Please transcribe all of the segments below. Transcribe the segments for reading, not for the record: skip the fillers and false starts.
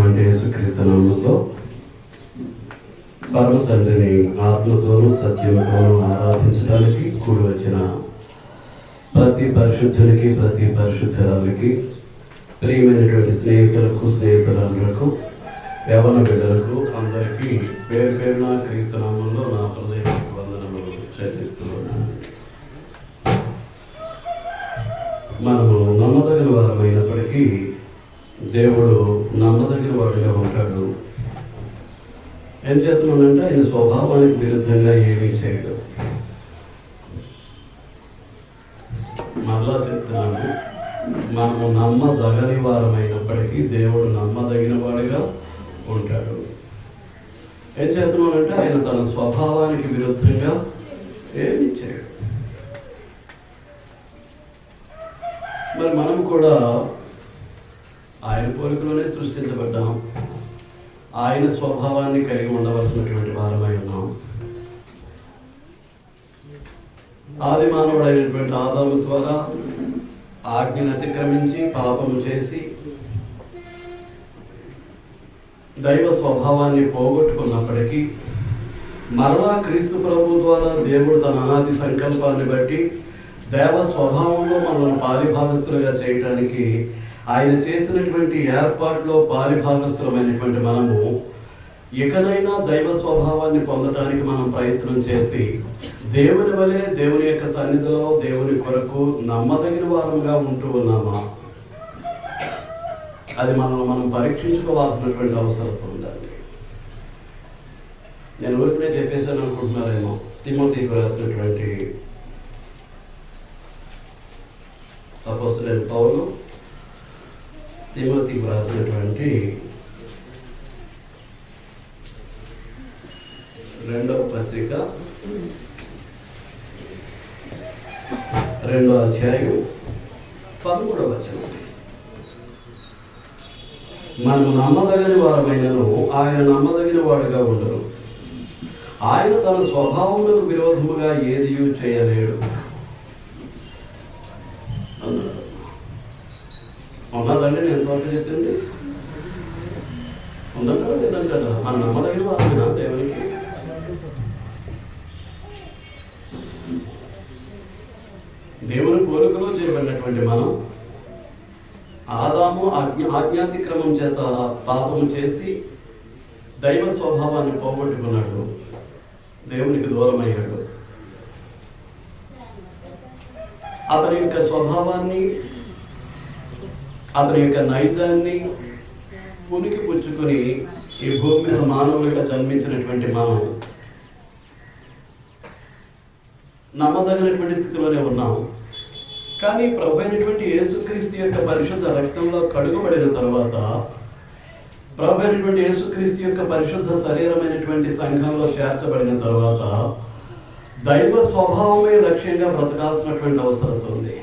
అయినటువంటి యేసుక్రీస్తు నామములో పరమ తండ్రిని ఆత్మతోనూ సత్యముతోనూ ఆరాధించడానికి కూడి వచ్చిన ప్రతి పరిశుద్ధునికి, ప్రతి పరిశుద్ధురాలకి, ప్రియమైనటువంటి స్నేహితురాలకు, యవ్వన బిడ్డలకు అందరికీ పేరు పేరున క్రీస్తు నామములో నా హృదయపూర్వక వందనములు చెల్లిస్తున్నాను. మనము నమ్మదగిన వారమైనప్పటికీ దేవుడు నమ్మదగిన వాడుగా ఉంటాడు. ఏం చేస్తున్నానంటే ఆయన స్వభావానికి విరుద్ధంగా ఏమీ చేయడు. మరలా చెప్తున్నాను, మనము నమ్మదగని వారమైనప్పటికీ దేవుడు నమ్మదగిన వాడిగా ఉంటాడు. ఏం చేస్తున్నానంటే ఆయన తన స్వభావానికి విరుద్ధంగా ఏమీ చేయడు. మరి మనం కూడా ఆయన పోలికలోనే సృష్టించబడ్డాం. ఆయన స్వభావాన్ని కలిగి ఉండవలసినటువంటి వారమై ఉన్నాం. ఆది మానవుడైనటువంటి ఆదాము ద్వారా ఆజ్ఞను అతిక్రమించి పాపము చేసి దైవ స్వభావాన్ని పోగొట్టుకున్నప్పటికీ మరలా క్రీస్తు ప్రభు ద్వారా దేవుడు తన అనాది సంకల్పాన్ని బట్టి దైవ స్వభావంలో మనల్ని పాలిభాగస్తులుగా చేయడానికి ఆయన చేసినటువంటి ఏర్పాటులో పాలిభాగస్తులమైనటువంటి మనము ఇకనైనా దైవ స్వభావాన్ని పొందడానికి మనం ప్రయత్నం చేసి దేవుని వలె దేవుని యొక్క సన్నిధిలో దేవుని కొరకు నమ్మదగిన వారంగా ఉంటూ ఉన్నామా? అది మనం పరీక్షించుకోవాల్సినటువంటి అవసరం ఉందండి. నేను ఊరికనే చెప్పేసాను అనుకుంటున్నారేమో. తిమోతికి రాసినటువంటి అపోస్తలుడైన పౌలు తిమోతికి రాసినటువంటి 2వ పత్రిక 2వ అధ్యాయం 13వ వచనం. మనము నమ్మదగిన వారమైనను ఆయన నమ్మదగిన వాడుగా ఉండరు. ఆయన తన స్వభావములకు విరోధముగా ఏదియూ చేయలేడు అన్నాడు. ఉన్నదండి నేను తోట చెప్పింది ఉందని కదా లేదని కదా. మనం నమ్మదగిన వారమైనా దేవునికి దేవుని పోలికలో చేయబడినటువంటి మనం ఆదాము ఆజ్ఞాతిక్రమం చేత పాపము చేసి దైవ స్వభావాన్ని పోగొట్టుకున్నాడు, దేవునికి దూరం అయ్యాడు. అతని యొక్క స్వభావాన్ని, అతని యొక్క నైజాన్ని పునికి పుచ్చుకొని ఈ భూమి మీద మానవులుగా జన్మించినటువంటి మనం నమ్మదగినటువంటి స్థితిలోనే ఉన్నాం. కానీ ప్రభు అయినటువంటి యేసుక్రీస్తు యొక్క పరిశుద్ధ రక్తంలో కడుగబడిన తర్వాత, ప్రభు అయినటువంటి యేసుక్రీస్తు యొక్క పరిశుద్ధ శరీరమైనటువంటి సంఘంలో చేర్చబడిన తర్వాత దైవ స్వభావమే లక్ష్యంగా బ్రతకాల్సినటువంటి అవసరం ఉంది.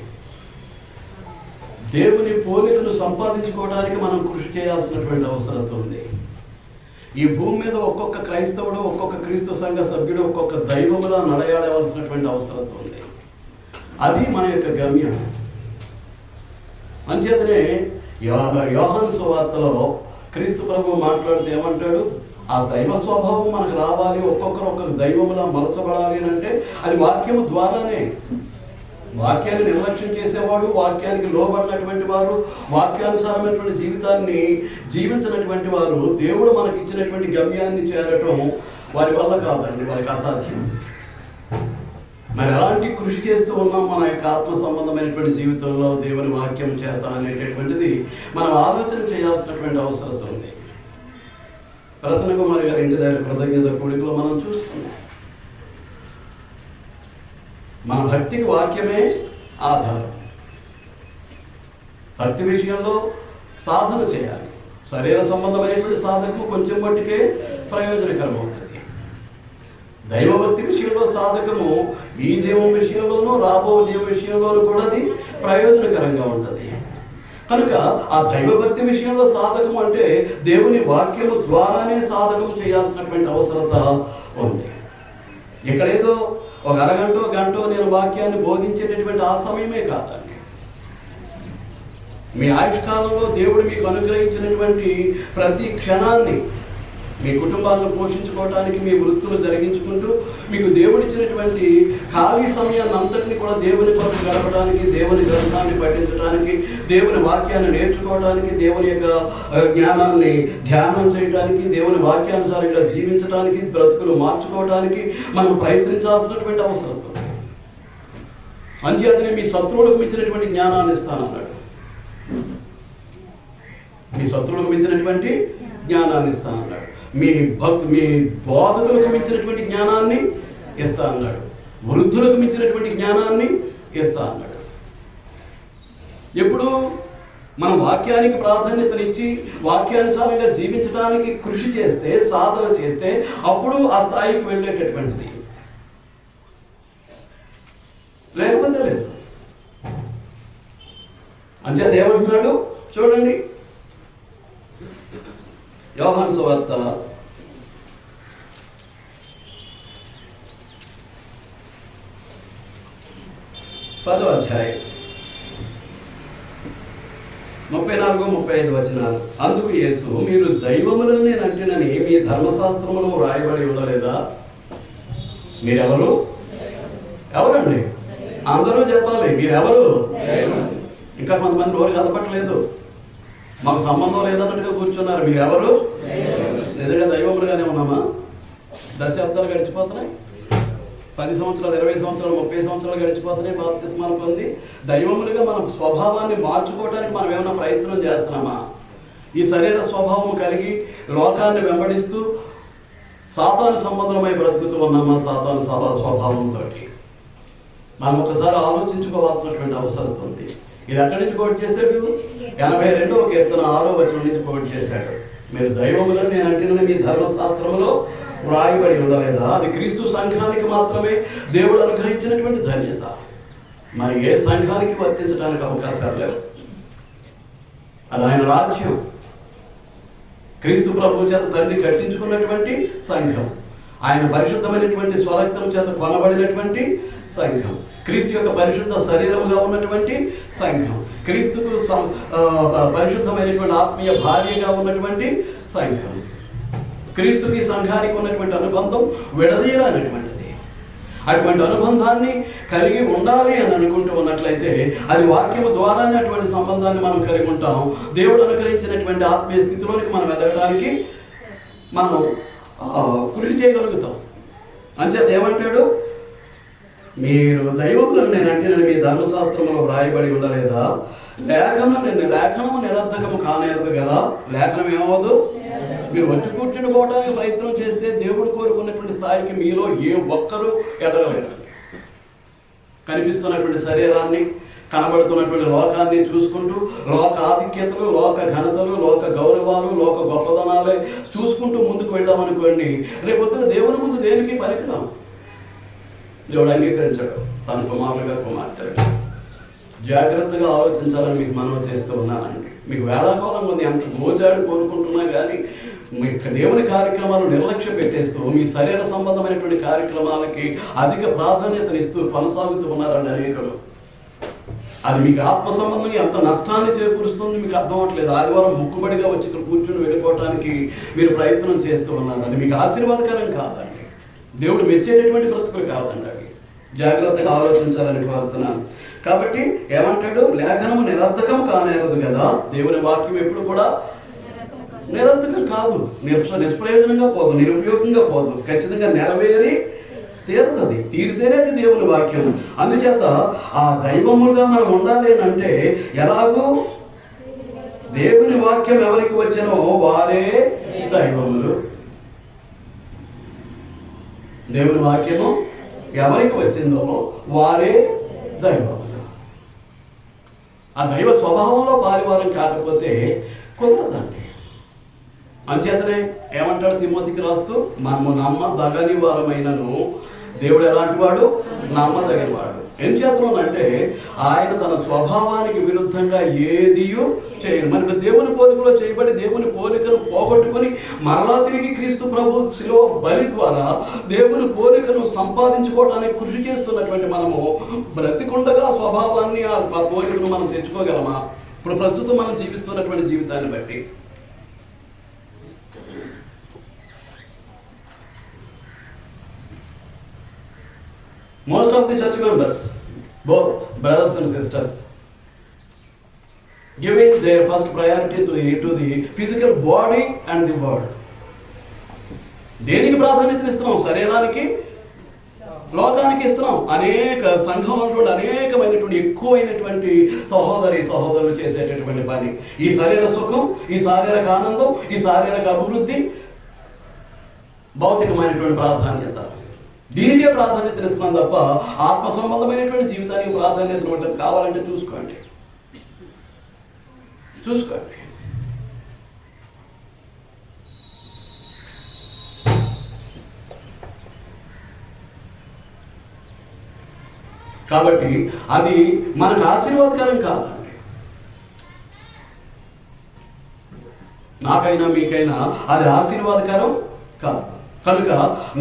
దేవుని పోలికను సంపాదించుకోవడానికి మనం కృషి చేయాల్సినటువంటి అవసరం ఉంది. ఈ భూమి మీద ఒక్కొక్క క్రైస్తవుడు, ఒక్కొక్క క్రీస్తు సంఘ సభ్యుడు ఒక్కొక్క దైవములా నడయాడవలసినటువంటి అవసరం ఉంది. అది మన యొక్క గమ్యం. అంచేతనే యోహాను సువార్తలో క్రీస్తు ప్రభు మాట్లాడితే ఏమంటాడు? ఆ దైవ స్వభావం మనకు రావాలి, ఒక్కొక్కరు ఒక్కొక్క దైవములా మలచబడాలి అంటే అది వాక్యము ద్వారానే. వాక్యాన్ని నిర్లక్ష్యం చేసేవాడు, వాక్యానికి లోబడినటువంటి వారు, వాక్యానుసారమైనటువంటి జీవితాన్ని జీవించినటువంటి వారు దేవుడు మనకి ఇచ్చినటువంటి గమ్యాన్ని చేరటం వారి వల్ల కాదండి, వారికి అసాధ్యం. మరి ఎలాంటి కృషి చేస్తూ ఉన్నాం మన యొక్క ఆత్మ సంబంధమైనటువంటి జీవితంలో దేవుని వాక్యం చేత అనేటటువంటిది మనం ఆలోచన చేయాల్సినటువంటి అవసరం ఉంది. ప్రసన్న కుమార్ గారి ఇంటి దగ్గర కృతజ్ఞత కూడికలో మనం చూస్తున్నాం. మన భక్తికి వాక్యమే ఆధారం. భక్తి విషయంలో సాధన చేయాలి. శరీర సంబంధమైనటువంటి సాధనకు కొంచెం మట్టుకే ప్రయోజనకరం అవుతుంది. దైవభక్తి విషయంలో సాధకము ఈ జీవం విషయంలోనూ రాబో జీవం విషయంలోనూ కూడా అది ప్రయోజనకరంగా ఉంటుంది. కనుక ఆ దైవభక్తి విషయంలో సాధకము అంటే దేవుని వాక్యము ద్వారానే సాధకము చేయాల్సినటువంటి అవసరత ఉంది. ఎక్కడేదో ఒక అరగంటో గంటో నేను వాక్యాన్ని బోధించేటటువంటి ఆ సమయమే కాదండి. మీ ఆయుష్కాలంలో దేవుడు మీకు అనుగ్రహించినటువంటి ప్రతి క్షణాన్ని మీ కుటుంబాలను పోషించుకోవడానికి, మీ వృత్తులు జరిగించుకుంటూ మీకు దేవుడిచ్చినటువంటి ఖాళీ సమయాన్ని అంతటిని కూడా దేవుని కొరకు గడపడానికి, దేవుని గ్రంథాన్ని పఠించడానికి, దేవుని వాక్యాన్ని నేర్చుకోవడానికి, దేవుని యొక్క జ్ఞానాన్ని ధ్యానం చేయడానికి, దేవుని వాక్యానుసారంగా జీవించడానికి, బ్రతుకులు మార్చుకోవడానికి మనం ప్రయత్నించాల్సినటువంటి అవసరం ఉంది. అంచేతనే మీ శత్రువులకు మించినటువంటి జ్ఞానాన్ని ఇస్తానన్నాడు. మీ శత్రువులకు మించినటువంటి జ్ఞానాన్ని ఇస్తానన్నాడు. మీ బోధకులకు మించినటువంటి జ్ఞానాన్ని ఇస్తా అన్నాడు. వృద్ధులకు మించినటువంటి జ్ఞానాన్ని ఇస్తా అన్నాడు. ఎప్పుడు మనం వాక్యానికి ప్రాధాన్యతనిచ్చి వాక్యానుసారంగా జీవించడానికి కృషి చేస్తే, సాధన చేస్తే అప్పుడు ఆ స్థాయికి వెళ్ళేటటువంటిది, లేకపోతే లేదు. అంచేత ఏమంటున్నాడు చూడండి, యోహాను సువార్త 10వ అధ్యాయం 34-35 వచనాలు. అందుకు యేసు, మీరు దైవములను నేను అంటేనని మీ ధర్మశాస్త్రములో రాయబడి ఉండలేదా? మీరెవరు? ఎవరండి? అందరూ చెప్పాలి, మీరెవరు? ఇంకా కొంతమంది నోరు కదపట్లేదు, మాకు సంబంధం లేదన్నట్టుగా కూర్చున్నారు. మీరెవరు? నిజంగా దైవములుగానే ఉన్నామా? దశాబ్దాలు గడిచిపోతున్నాయి, 10 సంవత్సరాలు, 20 సంవత్సరాలు, 30 సంవత్సరాలు గడిచిపోతున్నాయి. బాప్తిస్మాలు పొంది దైవములుగా మన స్వభావాన్ని మార్చుకోవడానికి మనం ఏమైనా ప్రయత్నం చేస్తున్నామా? ఈ శరీర స్వభావం కలిగి లోకాన్ని వెంబడిస్తూ సాతాను సంబంధమై బ్రతుకుతూ ఉన్నామా? సాతాను స్వభావంతో మనం ఒకసారి ఆలోచించుకోవాల్సినటువంటి అవసరం ఉంది. ఇది ఎక్కడి నుంచి కోట్ చేశాడు? 82వ కీర్తన 6వ వచనం నుంచి కోట్ చేశాడు. మీరు దైవములను నేను అంటేనని మీ ధర్మశాస్త్రములో వ్రాయబడి ఉండలేదా? అది క్రీస్తు సంఘానికి మాత్రమే దేవుడు అనుగ్రహించినటువంటి ధన్యత. మరి ఏ సంఘానికి వర్తించడానికి అవకాశాలు లేవు. అది ఆయన రాజ్యం, క్రీస్తు ప్రభు చేత తండ్రి కట్టించుకున్నటువంటి సంఘం, ఆయన పరిశుద్ధమైనటువంటి స్వరక్తం చేత కొనబడినటువంటి సంఘం, క్రీస్తు యొక్క పరిశుద్ధ శరీరముగా ఉన్నటువంటి సంఘం, క్రీస్తుకు పరిశుద్ధమైనటువంటి ఆత్మీయ భార్యగా ఉన్నటువంటి సంఘం. క్రీస్తుకి సంఘానికి ఉన్నటువంటి అనుబంధం విడదీయరానటువంటిది. అటువంటి అనుబంధాన్ని కలిగి ఉండాలి అని అనుకుంటూ ఉన్నట్లయితే అది వాక్యము ద్వారానే అటువంటి సంబంధాన్ని మనం కలిగి ఉంటాం. దేవుడు అనుగ్రహించినటువంటి ఆత్మీయ స్థితిలోనికి మనం ఎదగడానికి మనం కృషి చేయగలుగుతాం. అంచేత ఏమంటాడు? మీరు దైవములను నేను అంటేనని మీ ధర్మశాస్త్రంలో వ్రాయబడి ఉండలేదా? లేఖనము నిరర్థకము కానేరదు కదా. లేఖనం ఏమవదు? మీరు వచ్చి కూర్చుని పోవడానికి ప్రయత్నం చేస్తే దేవుడు కోరుకున్నటువంటి స్థాయికి మీలో ఏ ఒక్కరూ ఎదగలేరు. కనిపిస్తున్నటువంటి శరీరాన్ని, కనబడుతున్నటువంటి లోకాన్ని చూసుకుంటూ లోక ఆధిక్యతలు, లోక ఘనతలు, లోక గౌరవాలు, లోక గొప్పదనాలే చూసుకుంటూ ముందుకు వెళ్ళామనుకోండి, రేపొద్దున దేవుని ముందు దేనికి పనికిరాము. దేవుడు అంగీకరించాడు తన కుమారులుగా, కుమార్తెలుగా. జాగ్రత్తగా ఆలోచించాలని మీకు మనవి చేస్తూ ఉన్నానండి. మీకు వేళాకాలం ఉంది, ఎంత మోజాడు కోరుకుంటున్నా కానీ మీ దేవుని కార్యక్రమాలు నిర్లక్ష్య పెట్టేస్తూ మీ శరీర సంబంధమైనటువంటి కార్యక్రమాలకి అధిక ప్రాధాన్యతనిస్తూ కొనసాగుతూ ఉన్నారండి అనేకులు. అది మీకు ఆత్మ సంబంధంగా ఎంత నష్టాన్ని చేకూరుస్తుంది మీకు అర్థం అవ్వట్లేదు. ఆదివారం ముక్కుబడిగా వచ్చి ఇక్కడ కూర్చుని వెళ్ళిపోవటానికి మీరు ప్రయత్నం చేస్తూ ఉన్నారు. అది మీకు ఆశీర్వాదకరం కాదండి, దేవుడు మెచ్చేటటువంటి బ్రతుకులు కాదండి. అవి జాగ్రత్తగా ఆలోచించాలని కోరుతున్నాను. కాబట్టి ఏమంటాడు? లేఖనము నిరర్థకము కానేరదు కదా. దేవుని వాక్యం ఎప్పుడు కూడా నిరర్థకం కాదు, నిష్ప్రయోజనంగా పోదు, నిరుపయోగంగా పోదు, ఖచ్చితంగా నెరవేరి తీరుతుంది. తీరితేనే అది దేవుని వాక్యం. అందుచేత ఆ దైవములుగా మనం ఉండాలి అంటే ఎలాగూ దేవుని వాక్యం ఎవరికి వచ్చానో వారే దైవములు. దేవుని వాక్యము ఎవరికి వచ్చిందో వారే దైవములు. ఆ దైవ స్వభావంలో పారివారం కాకపోతే కుదరదండి. అంచేతనే ఏమంటాడు తిమోతికి రాస్తూ, మనము నమ్మదగని వారమైనను దేవుడు ఎలాంటి వాడు? నమ్మదగిన వాడు. ఎంచేతనంటే ఆయన తన స్వభావానికి విరుద్ధంగా ఏదియూ చేయడు. మనకు దేవుని పోలికలో చేయబడి దేవుని పోలికను పోగొట్టుకొని మరలా తిరిగి క్రీస్తు ప్రభు శిలువ బలి ద్వారా దేవుని పోలికను సంపాదించుకోవడానికి కృషి చేస్తున్నటువంటి మనము బ్రతికుండగా స్వభావాన్ని, ఆ పోలికను మనం తెచ్చుకోగలమా? ఇప్పుడు ప్రస్తుతం మనం జీవిస్తున్నటువంటి జీవితాన్ని బట్టి most of the church members, both brothers and sisters, giving their first priority to the physical body and the world. దేనికి ప్రాధాన్యత ఇస్తున్నాం? శరీరానికి, లోకానికి ఇస్తున్నాం. అనేక సంఘంలో అనేకమైనటువంటి ఎక్కువైనటువంటి సహోదరులు చేసేటటువంటి పని ఈ శరీర సుఖం, ఈ శారీరక ఆనందం, ఈ శారీరక అభివృద్ధి, భౌతికమైనటువంటి ప్రాధాన్యత, దీనికే ప్రాధాన్యత ఇస్తున్నాం తప్ప ఆత్మ సంబంధమైనటువంటి జీవితానికి ప్రాధాన్యత ఇవ్వట్లేదు. కావాలంటే చూసుకోండి. కాబట్టి అది మనకు ఆశీర్వాదకరం కాదండి. నాకైనా మీకైనా అది ఆశీర్వాదకరం కాదు. కనుక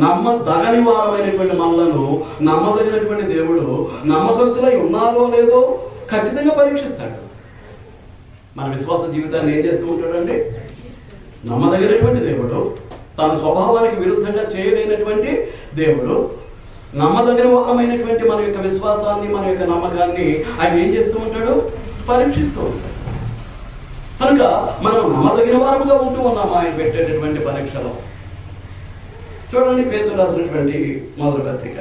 నమ్మదగని వారమైనటువంటి మనలను నమ్మదగినటువంటి దేవుడు నమ్మకస్తులై ఉన్నారో లేదో ఖచ్చితంగా పరీక్షిస్తాడు. మన విశ్వాస జీవితాన్ని ఏం చేస్తూ ఉంటాడండి? నమ్మదగినటువంటి దేవుడు, తన స్వభావానికి విరుద్ధంగా చేయలేనటువంటి దేవుడు, నమ్మదగిన వారమైనటువంటి మన యొక్క విశ్వాసాన్ని, మన యొక్క నమ్మకాన్ని ఆయన ఏం చేస్తూ ఉంటాడు? పరీక్షిస్తూ ఉంటాడు. కనుక మనం నమ్మదగిన వారముగా ఉంటూ ఉన్నాము ఆయన పెట్టేటటువంటి పరీక్షలో. చూడండి, పేతురు రాసినటువంటి మొదటి పత్రిక,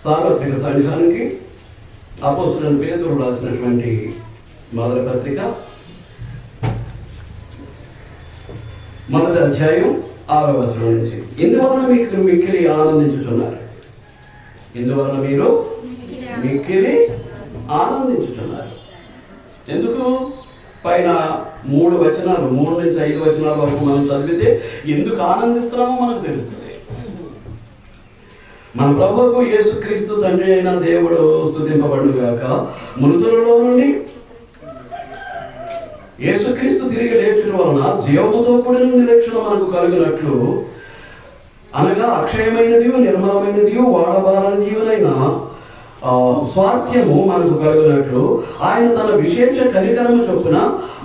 సార్వత్రిక సంఘానికి అపోస్తలుడైన పేతురు రాసినటువంటి మొదటి పత్రిక, మొదటి అధ్యాయం 6వ వచనం నుంచి, ఇందువలన మీకు మిక్కిలి ఆనందించుచున్నారు. ఇందువలన మీరు మిక్కిలి ఆనందించుచున్నారు. ఎందుకు? పైన 3 వచనాలు, 3 నుంచి 5 వచనాల వరకు మనం చదివితే ఎందుకు ఆనందిస్తున్నామో మనకు తెలుస్తుంది. మన ప్రభువుకు యేసుక్రీస్తు తండ్రి అయిన దేవుడు స్తుతింపబడుగాక. మృతులలో నుండి యేసుక్రీస్తు తిరిగి లేచుట వలన జీవముతో కూడిన నిరీక్షణ మనకు కలుగునట్లు, అనగా అక్షయమైనది, నిర్మలమైనది, వాడబారనిదియునైన స్వాస్థ్యము మనకు కలుగునట్లు ఆయన తన విశేష కనికరము చొప్పున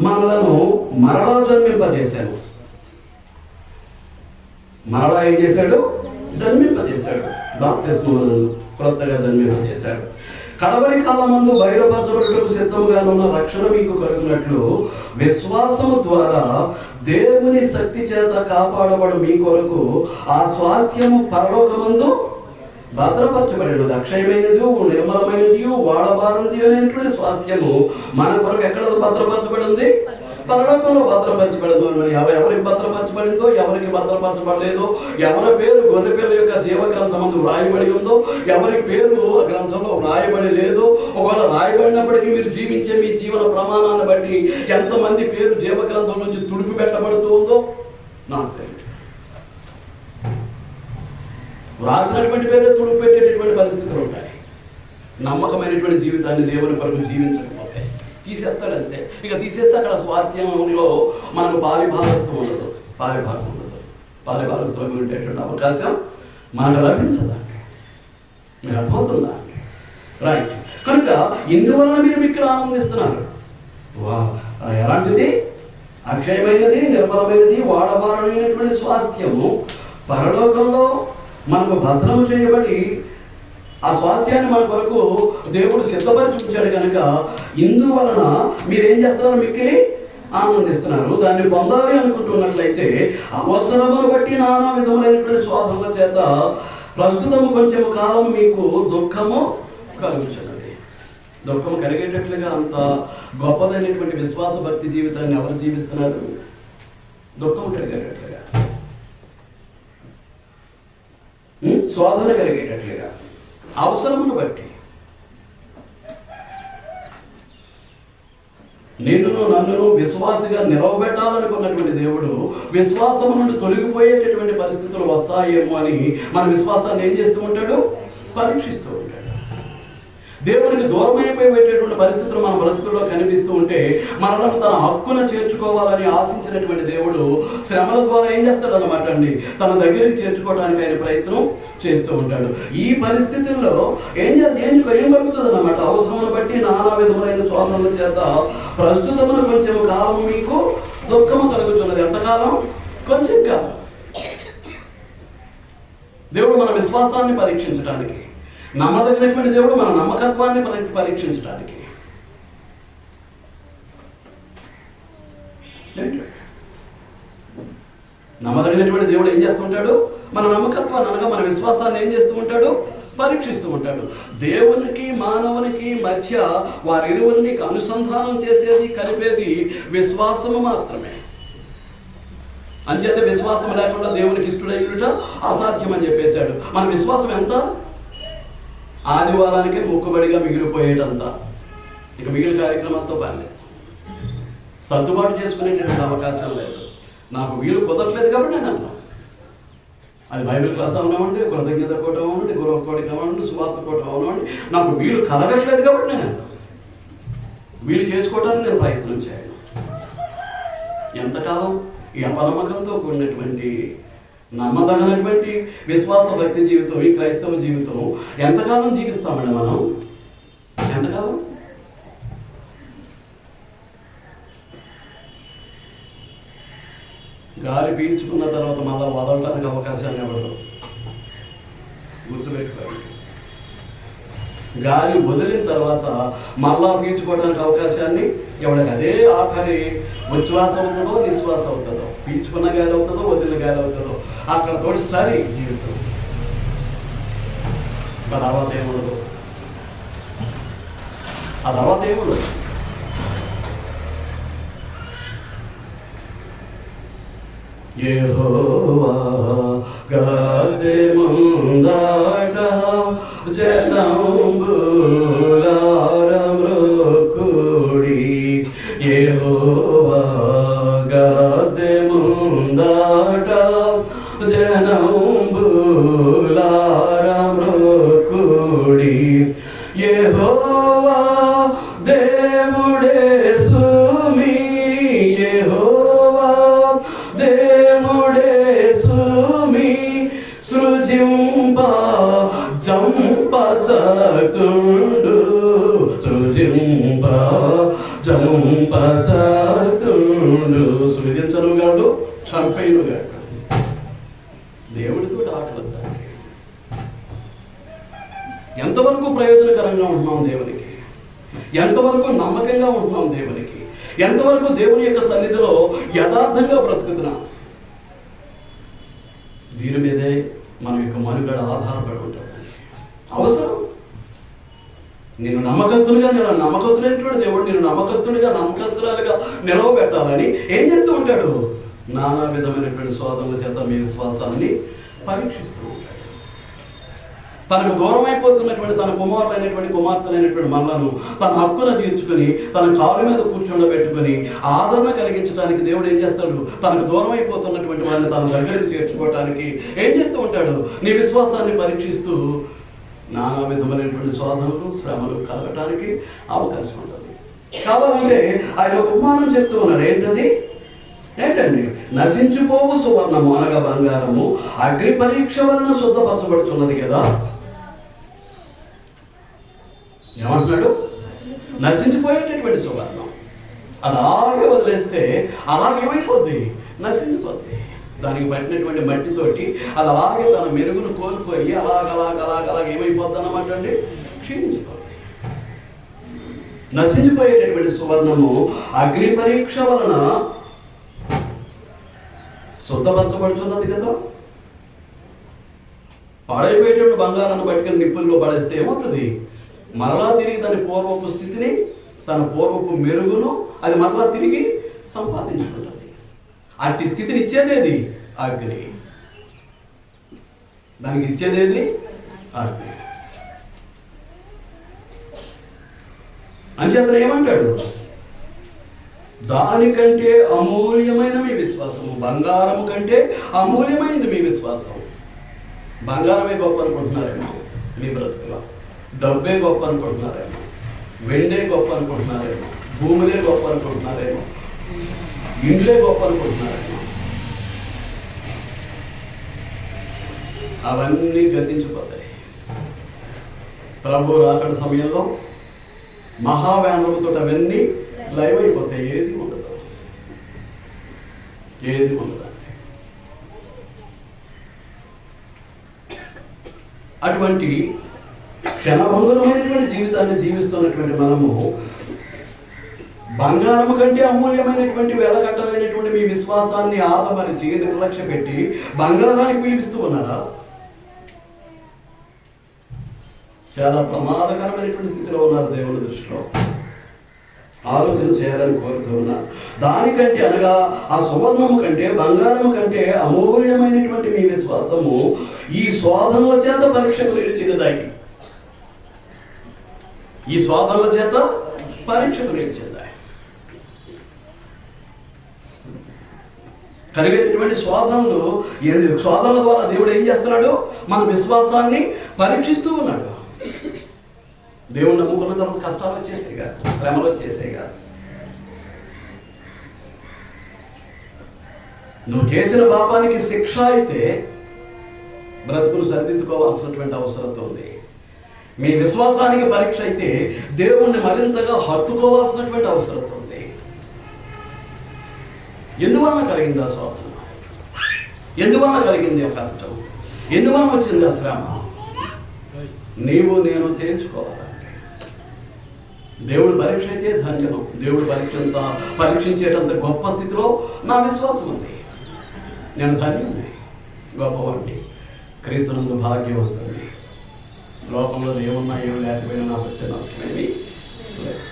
మనలను మరలా జన్మింపజేశాడు. మరలా ఏం చేశాడు? జన్మింపజేశాడు. బాప్తిస్మమును క్రొత్తగా జన్మింపజేశాడు. కడవరి కాలమందు బయలుపరచబడుటకు సిద్ధముగా ఉన్న రక్షణ మీకు కలుగునట్లు విశ్వాసము ద్వారా దేవుని శక్తి చేత కాపాడబడు మీ కొరకు ఆ స్వాస్థ్యము పరలోకమందు భద్రపరచబడినది. అక్షయమైనది, నిర్మలమైనది, వాడబారనిది అనేటువంటి స్వాస్థ్యము మన కొరకు ఎక్కడ భద్రపరచబడింది? పరలోకంలో భద్రపరచబడదు. మరి ఎవరికి భద్రపరచబడిందో, ఎవరికి భద్రపరచబడలేదో, ఎవరి పేరు గొర్రెపిల్ల యొక్క జీవ గ్రంథమందు రాయబడి ఉందో, ఎవరి పేరు ఆ గ్రంథంలో రాయబడి లేదో, ఒకవేళ రాయబడినప్పటికీ మీరు జీవించే మీ జీవన ప్రమాణాన్ని బట్టి ఎంతమంది పేరు జీవ గ్రంథం నుంచి తుడిపి పెట్టబడుతూ ఉందో నాకు తెలియదు. రాసినటువంటి పేరే తుడుపు పెట్టేటటువంటి పరిస్థితులు ఉంటాయి. నమ్మకమైనటువంటి జీవితాన్ని దేవుని కొరకు జీవించకపోతే తీసేస్తాడు అంతే. ఇక తీసేస్తే అక్కడ స్వాస్థ్యంలో మనకు పాలిభాగస్థం ఉండదు, పాలిభాగం ఉండదు. పాలిభాగస్థం ఉండేటువంటి అవకాశం మనకు లభించదండి. మీకు అర్థమవుతుందా? రైట్. కనుక ఇందువలన మీరు మిక్కిలి ఆనందిస్తున్నారు. ఎలాంటిది? అక్షయమైనది, నిర్మలమైనది, వాడబారమైనటువంటి స్వాస్థ్యము పరలోకంలో మనకు భద్రము చేయబడి ఆ స్వాస్థ్యాన్ని మన కొరకు దేవుడు సిద్ధపరిచి ఉంచాడు. కనుక ఇందువలన మీరేం చేస్తున్నారు? మిక్కిలి ఆనందిస్తున్నారు. దాన్ని పొందాలి అనుకుంటున్నట్లయితే అవసరమును బట్టి నానా విధములైనటువంటి శోధనల చేత ప్రస్తుతము కొంచెం కాలం మీకు దుఃఖము కలుగుతున్నది. దుఃఖము కలిగేటట్లుగా అంత గొప్పదైనటువంటి విశ్వాస భక్తి జీవితాన్ని ఎవరు జీవిస్తున్నారు? దుఃఖము కలిగేటట్లుగా, శోధన కలిగేటట్లుగా, అవసరమును బట్టి. నిన్నును నన్నును విశ్వాసిగా నిలవబెట్టాలనుకున్నటువంటి దేవుడు విశ్వాసము నుండి తొలగిపోయేటటువంటి పరిస్థితులు వస్తాయేమో అని మన విశ్వాసాన్ని ఏం చేస్తూ ఉంటాడు? పరీక్షిస్తూ ఉంటాడు. దేవునికి దూరమైపోయేటటువంటి పరిస్థితులు మన బ్రతుకుల్లో కనిపిస్తూ ఉంటే మనలను తన హక్కున చేర్చుకోవాలని ఆశించినటువంటి దేవుడు శ్రమల ద్వారా ఏం చేస్తాడు అన్నమాట అండి, తన దగ్గరికి చేర్చుకోవడానికి ఆయన ప్రయత్నం చేస్తూ ఉంటాడు. ఈ పరిస్థితుల్లో ఏం కలుగుతుంది అన్నమాట, అవసరమును బట్టి నానా విధములైన శోధనల చేత ప్రస్తుతమున కొంచెం కాలం మీకు దుఃఖము కలుగుతున్నది. ఎంతకాలం? కొంచెం కాలం. దేవుడు మన విశ్వాసాన్ని పరీక్షించడానికి, నమ్మదగినటువంటి దేవుడు మన నమ్మకత్వాన్ని పరీక్షించడానికి. నమ్మదగినటువంటి దేవుడు ఏం చేస్తూ ఉంటాడు? మన నమ్మకత్వాన్ని అనగా మన విశ్వాసాన్ని ఏం చేస్తూ ఉంటాడు? పరీక్షిస్తూ ఉంటాడు. దేవునికి మానవునికి మధ్య వారిరువురిని అనుసంధానం చేసేది, కలిపేది విశ్వాసము మాత్రమే. అంచేత విశ్వాసం లేకుండా దేవునికి ఇష్టడయ్యుట అసాధ్యం అని చెప్పేశాడు. మన విశ్వాసం ఎంత? ఆదివారానికి మొక్కుబడిగా మిగిలిపోయేటంత. ఇక మిగిలిన కార్యక్రమంతో పని లేదు, సర్దుబాటు చేసుకునేటటువంటి అవకాశం లేదు. నాకు వీలు కుదరట్లేదు కాబట్టి నేను అన్నా, అది బైబిల్ క్లాస్ అవనివ్వండి, కృతజ్ఞత కోటం అవ్వండి, గురువు కోటికి అవ్వండి, సువార్త కోటం అవనివ్వండి, నాకు వీలు కలగట్లేదు కాబట్టి నేను అన్నా. వీలు చేసుకోవడానికి నేను ప్రయత్నం చేయను. ఎంతకాలం ఈ అపనమ్మకంతో కూడినటువంటి నమ్మదగినటువంటి విశ్వాస భక్తి జీవితం, ఈ క్రైస్తవ జీవితం ఎంతకాలం జీవిస్తామండి మనం? ఎంతకాలం? గాలి పీల్చుకున్న తర్వాత మళ్ళీ వదలటానికి అవకాశాన్ని ఇవ్వడం గుర్తుపెట్టుకోండి. గాలి వదిలిన తర్వాత మళ్ళా పీల్చుకోవడానికి అవకాశాన్ని ఎవరికి అదే ఆఖరి ఉచ్ఛ్వాస అవుతుందో నిశ్వాస అవుతుందో, పీల్చుకున్న గాలి అవుతుందో వదిలిన గాలి అవుతుందో, అక్కడ తోటి సరి జీవితం. ఆ తర్వాత ఏముండదు, ఆ తర్వాత ఏముండదు. యెహోవా గద్దె ముందట జనంబులార మ్రొక్కుడి. యెహోవా గద్దె ముందట జనంబులార మ్రొక్కుడి. యెహోవా దేవుడే సుమి, యెహోవా దేవుడే సుమి, సృజింప జంప సతుండు, సృజింప జంప సతుండు. సృజించనుగాడు, చంపేయునుగాడు. దేవుడితో ఆటలుద్దాం. ఎంతవరకు ప్రయోజనకరంగా ఉంటున్నాం దేవునికి? ఎంతవరకు నమ్మకంగా ఉంటున్నాం దేవునికి? ఎంతవరకు దేవుని యొక్క సన్నిధిలో యథార్థంగా బ్రతుకుతున్నాం? దీని మీదే మన యొక్క మనుగడ ఆధారపడి ఉంటుంది. అవసరం. నేను నమ్మకస్తుడైనటువంటి దేవుడు నేను నమ్మకస్తురాలుగా నిలవబెట్టాలని ఏం చేస్తూ ఉంటాడు? నానా విధమైనటువంటి శోధనల చేత మీ విశ్వాసాన్ని పరీక్షిస్తూ ఉంటాడు. తనకు దూరం అయిపోతున్నటువంటి తన కుమారులైనటువంటి కుమార్తెలైనటువంటి మనలను తన హక్కున తీర్చుకొని తన కాలు మీద కూర్చుండబెట్టుకొని ఆదరణ కలిగించడానికి దేవుడు ఏం చేస్తాడు? తనకు దూరం అయిపోతున్నటువంటి వాళ్ళని తన దగ్గరికి చేర్చుకోవటానికి ఏం చేస్తూ ఉంటాడు? నీ విశ్వాసాన్ని పరీక్షిస్తూ నానా విధమైనటువంటి శోధనలు, శ్రమలు కలగటానికి అవకాశం ఉంటుంది. కావాలంటే ఆయన ఒక ఉపమానం చెప్తూ ఉన్నాడు. ఏంటండి? నశించిపోవు సువర్ణము అనగా బంగారము అగ్ని పరీక్ష వలన శుద్ధపరచబడుతున్నది కదా. ఏమంటున్నాడు? నశించిపోయేటటువంటి సువర్ణం అలాగే వదిలేస్తే అలాగేమైపోద్ది? నశించిపోద్ది. దానికి పట్టినటువంటి మట్టితోటి అది అలాగే తన మెరుగును కోల్పోయి అలాగ ఏమైపోద్ది అన్నమాట అండి? క్షీణించిపోద్ది. నశించిపోయేటటువంటి సువర్ణము అగ్ని పరీక్ష వలన శుద్ధపరచబడుతున్నది కదా. పాడైపోయేటువంటి బంగారాన్ని పట్టుకుని నిప్పుల్లో పడేస్తే ఏమవుతుంది? మరలా తిరిగి దాని పూర్వపు స్థితిని, తన పూర్వపు మెరుగును అది మరలా తిరిగి సంపాదించుకుంటుంది. అట్టి స్థితిని ఇచ్చేదేది? అగ్ని. దానికి ఇచ్చేదేది? అగ్ని. అంచేతన ఏమంటాడు? దానికంటే అమూల్యమైన మీ విశ్వాసము, బంగారము కంటే అమూల్యమైనది మీ విశ్వాసం. బంగారమే గొప్ప అనుకుంటున్నారేమో మీ బ్రతుకులో. డబ్బే గొప్ప అనుకుంటున్నారేమో, వెండే గొప్ప అనుకుంటున్నారేమో, భూములే గొప్ప అనుకుంటున్నారేమో, ఇండ్లే గొప్ప అనుకుంటున్నారేమో. అవన్నీ గతించిపోతాయి. ప్రభు రాకడ సమయంలో మహావ్యానులతో అవన్నీ లైవ్ అయిపోతాయి. ఏది ఉండదు, ఏది ఉండదు. అటువంటి క్షణభంగురమైనటువంటి జీవితాన్ని జీవిస్తున్నటువంటి మనము బంగారం కంటే అమూల్యమైనటువంటి వెలకట్టమైనటువంటి మీ విశ్వాసాన్ని ఆదమరిచి నిర్లక్ష్య పెట్టి బంగారానికి పిలిపిస్తూ ఉన్నారా? చాలా ప్రమాదకరమైనటువంటి స్థితిలో ఉన్నారు దేవుని దృష్టిలో. ఆలోచన చేయాలని కోరుతూ ఉన్నారు. దానికంటే అనగా ఆ సువర్ణము కంటే బంగారము కంటే అమూల్యమైనటువంటి మీ విశ్వాసము ఈ శోధనల చేత పరీక్షకు నిలిచినదాయి. ఈ శోధనల చేత పరీక్షకు నిలిచినదాయి. కలిగేటటువంటి శోధనలు, శోధనల ద్వారా దేవుడు ఏం చేస్తున్నాడు? మన విశ్వాసాన్ని పరీక్షిస్తూ ఉన్నాడు. దేవుడు నమ్ముకున్న తర్వాత కష్టాలు వచ్చేసాయి కాదు, శ్రమలు వచ్చేసాయి కాదు. నువ్వు చేసిన పాపానికి శిక్ష అయితే బ్రతుకును సరిదిద్దుకోవాల్సినటువంటి అవసరం ఉంది. మీ విశ్వాసానికి పరీక్ష అయితే దేవుణ్ణి మరింతగా హత్తుకోవాల్సినటువంటి అవసరం ఉంది. ఎందువలన కలిగింది ఆ శోధన? ఎందువలన కలిగింది ఆ కష్టం? ఎందువలన వచ్చింది ఆ శ్రమ? నీవు నేను తేల్చుకోవాలి. దేవుడు పరీక్ష అయితే ధన్యం. దేవుడు పరీక్షించేటంత గొప్ప స్థితిలో నా విశ్వాసం ఉంది. నేను ధన్యుడిని, గొప్పవాడిని, క్రీస్తునందు భాగ్యవంతుడిని. లోకంలో ఏమున్నా ఏమి లేకపోయినా నాకు వచ్చే నష్టమేమి లేదు.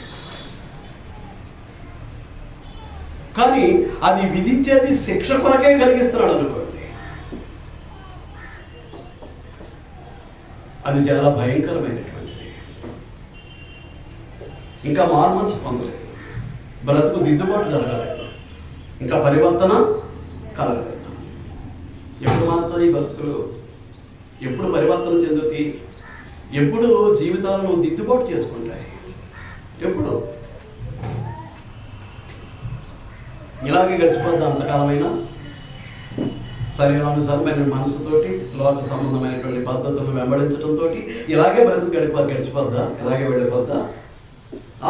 కానీ అది విధించేది శిక్ష కొరకే కలిగిస్తున్నాడు అనుకోండి, అది చాలా భయంకరమైనటువంటిది. ఇంకా మార్మన్స్ పొందలేదు, బ్రతుకు దిద్దుబాటు జరగలేదు, ఇంకా పరివర్తన కలగలేదు. ఎప్పుడు మారుతుంది ఈ బ్రతుకులు? ఎప్పుడు పరివర్తన చెందుతాయి? ఎప్పుడు జీవితాలను దిద్దుబాటు చేసుకుంటాయి? ఎప్పుడు? ఇలాగే గడిచిపోద్దా అంతకాలమైనా? శరీరానుసారమైన మనసుతోటి లోక సంబంధమైనటువంటి పద్ధతులను వెంబడించడంతో ఇలాగే బ్రతుకు గడిచిపోద్దా? ఇలాగే వెళ్ళిపోద్దా?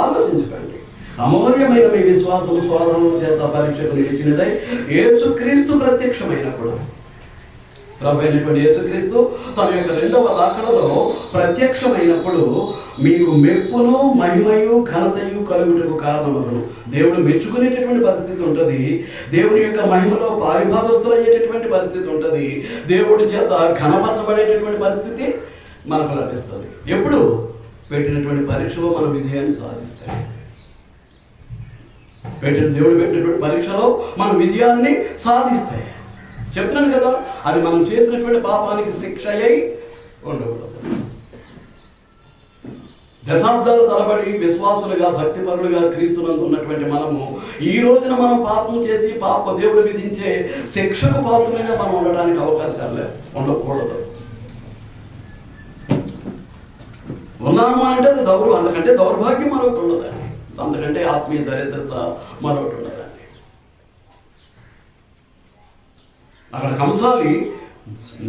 ఆలోచించుకోండి. అమూల్యమైన మీ విశ్వాసము శోధనల చేత పరీక్షకు నిలిచినదై యేసుక్రీస్తు ప్రత్యక్షమైనప్పుడు, ప్రభు అయినటువంటి యేసుక్రీస్తు తన యొక్క రెండవ రాకడలో ప్రత్యక్షమైనప్పుడు మీకు మెప్పును మహిమయు ఘనతయు కలుగుటకు కారణమగును. దేవుడు మెచ్చుకునేటటువంటి పరిస్థితి ఉంటుంది. దేవుని యొక్క మహిమలో పారిభాగస్తులయ్యేటటువంటి పరిస్థితి ఉంటుంది. దేవుడి చేత ఘనపరచబడేటటువంటి పరిస్థితి మనకు లభిస్తుంది. ఎప్పుడు? పెట్టినటువంటి పరీక్షలో మనం విజయాన్ని సాధిస్తాయి. దేవుడు పెట్టినటువంటి పరీక్షలో మనం విజయాన్ని సాధిస్తాయి. చెప్తున్నాను కదా, అది మనం చేసినటువంటి పాపానికి శిక్ష అయి ఉండకూడదు. దశాబ్దాల తరబడి విశ్వాసులుగా భక్తిపరులుగా క్రీస్తునందు ఉన్నటువంటి మనము ఈ రోజున మనం పాపం చేసి దేవుడు విధించే శిక్షకు పాత్రులుగా మనం ఉండడానికి అవకాశాలు ఉండకూడదు. ఉన్నాము అంటే అది అంతకంటే దౌర్భాగ్యం మరొకటి ఉండదండి. అంతకంటే ఆత్మీయ దరిద్రత మరొకటి ఉండదండి. అక్కడ కంసాలి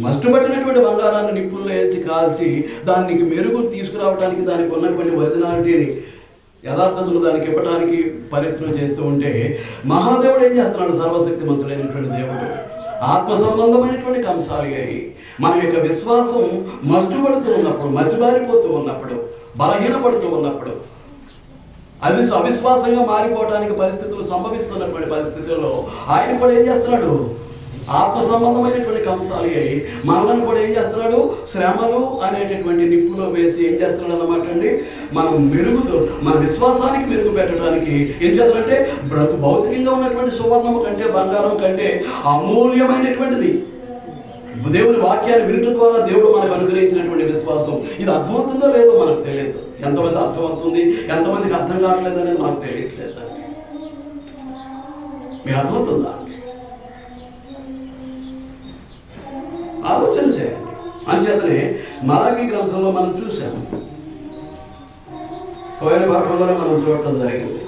మస్టుపట్టినటువంటి బంగారాన్ని నిప్పుల్లో వేల్చి కాల్చి దానికి మెరుగు తీసుకురావడానికి, దానికి ఉన్నటువంటి ఒరిజినాలిటీని, యథార్థతను దానికి ఇవ్వడానికి ప్రయత్నం చేస్తూ ఉంటే మహాదేవుడు ఏం చేస్తున్నాడు? సర్వశక్తిమంతుడైనటువంటి దేవుడు ఆత్మ సంబంధమైనటువంటి కంసాలి అయి మన యొక్క విశ్వాసం మస్టుపడుతూ ఉన్నప్పుడు, మసిబారిపోతూ ఉన్నప్పుడు, బలహీనపడుతూ ఉన్నప్పుడు, అది అవిశ్వాసంగా మారిపోవడానికి పరిస్థితులు సంభవిస్తున్నటువంటి పరిస్థితుల్లో ఆయన కూడా ఏం చేస్తున్నాడు? ఆత్మ సంబంధమైనటువంటి కంసాలి అయి మనల్ని కూడా ఏం చేస్తున్నాడు? శ్రమలు అనేటటువంటి నిప్పులో వేసి ఏం చేస్తున్నాడు అన్నమాట అండి. మనం మన విశ్వాసానికి మెరుగు పెట్టడానికి ఏం చేస్తారంటే భౌతికంగా ఉన్నటువంటి సువర్ణము కంటే, బంగారం కంటే అమూల్యమైనటువంటిది దేవుని వాక్యాన్ని వినటం ద్వారా దేవుడు మనకు అనుగ్రహించినటువంటి విశ్వాసం. ఇది అర్థమవుతుందో లేదో మనకు తెలియదు. ఎంతమంది అర్థమవుతుంది, ఎంతమందికి అర్థం కావట్లేదు అనేది నాకు తెలియట్లేదు. మీకు అర్థమవుతుందా? ఆలోచన చేయండి. అంచేతనే మలాకీ గ్రంథంలో మనం చూసాము, పోయిన పాఠంలోనే మనం చూడటం జరిగింది.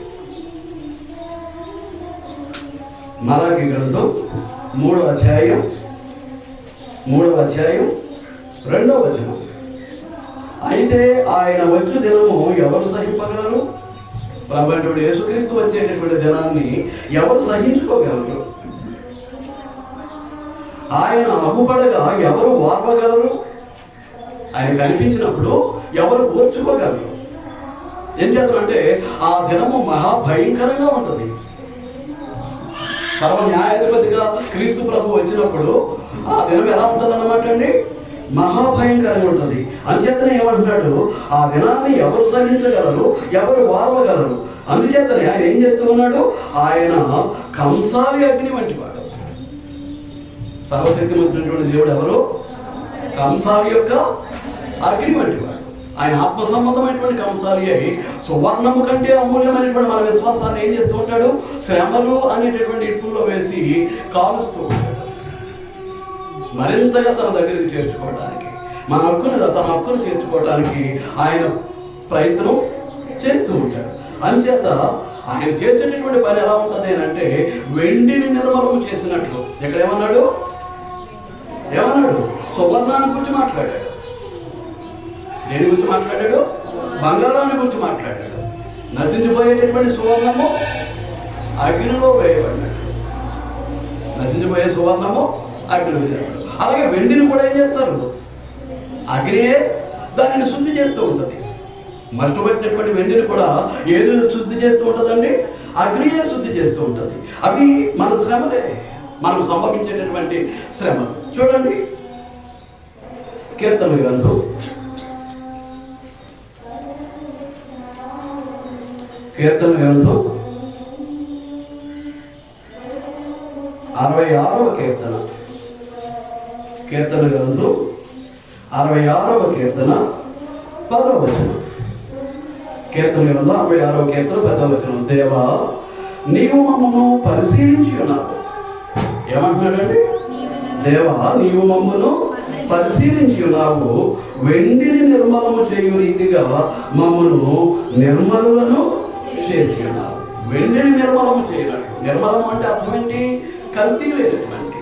మలాకి గ్రంథం 3వ అధ్యాయం 2వ వచనం. అయితే ఆయన వచ్చు దినము ఎవరు సహింపగలరు? ప్రభువైన యేసుక్రీస్తు వచ్చేటటువంటి దినాన్ని ఎవరు సహించుకోగలరు? ఆయన అగుపడగా ఎవరు వార్పగలరు? ఆయన కనిపించినప్పుడు ఎవరు ఓర్చుకోగలరు? ఏం చేద్దామంటే ఆ దినము మహాభయంకరంగా ఉంటుంది. సర్వ న్యాయాధిపతిగా క్రీస్తు ప్రభు వచ్చినప్పుడు ఆ దినం ఎలా ఉంటుంది అన్నమాట అండి? మహాభయంకరంగా ఉంటుంది. అంచేతనే ఏమంటున్నాడు, ఆ దినాన్ని ఎవరు సహించగలరు, ఎవరు వారవగలరు? అందుచేతనే ఆయన ఏం చేస్తూ ఉన్నాడు, ఆయన కంసాలి అగ్ని వంటి వాడు. సర్వశక్తిమంతుడైనటువంటి దేవుడు ఎవరు? కంసాలి యొక్క అగ్ని వంటి వాడు. ఆయన ఆత్మ సంబంధమైనటువంటి కంసాలి అయి సువర్ణము కంటే అమూల్యమైనటువంటి మన విశ్వాసాన్ని ఏం చేస్తూ ఉంటాడు, శ్రమలు అనేటటువంటి ఇటుల్లో వేసి కాలుస్తూ ఉంటాడు. మరింతగా తన దగ్గరికి చేర్చుకోవడానికి, తన హక్కును చేర్చుకోవడానికి ఆయన ప్రయత్నం చేస్తూ ఉంటాడు. అంచేత ఆయన చేసేటటువంటి పని ఎలా ఉంటుంది అంటే వెండిని నిర్మలము చేసినట్లు. ఇక్కడ ఏమన్నాడు? సువర్ణాన్ని గురించి మాట్లాడాడు. దేని గురించి మాట్లాడాడు? బంగారాన్ని గురించి మాట్లాడాడు. నశించిపోయేటటువంటి సువర్ణము అగ్నిలో వేయబడినాడు. నశించిపోయే సువర్ణము అగ్నిలో వేయబడ్డాడు. అలాగే వెండిని కూడా ఏం చేస్తారు? అగ్నియే దానిని శుద్ధి చేస్తూ ఉంటుంది. మరుచుబట్టినటువంటి వెండిని కూడా ఏది శుద్ధి చేస్తూ ఉంటుందండి? అగ్నియే శుద్ధి చేస్తూ ఉంటుంది. అవి మన శ్రమలే, మనకు సంభవించేటటువంటి శ్రమ. చూడండి, కీర్తన గ్రంథం 66వ కీర్తన. కీర్తన గ్రంథం 66వ కీర్తన 10వ వచనం. కీర్తన గ్రంథం 66వ కీర్తన 10వ వచనం. దేవా, నీవు మమ్మను పరిశీలించి ఉన్నావు. ఏమంటున్నాడండి? దేవా, నీవు మమ్మను పరిశీలించి ఉన్నావు. వెండిని నిర్మలము చేయు రీతిగా మమ్మను నిర్మలులను చేసి ఉన్నావు. వెండిని నిర్మలము చేయనట్టు. నిర్మలం అంటే అర్థం ఏంటి? కల్తీ లేనటువంటి,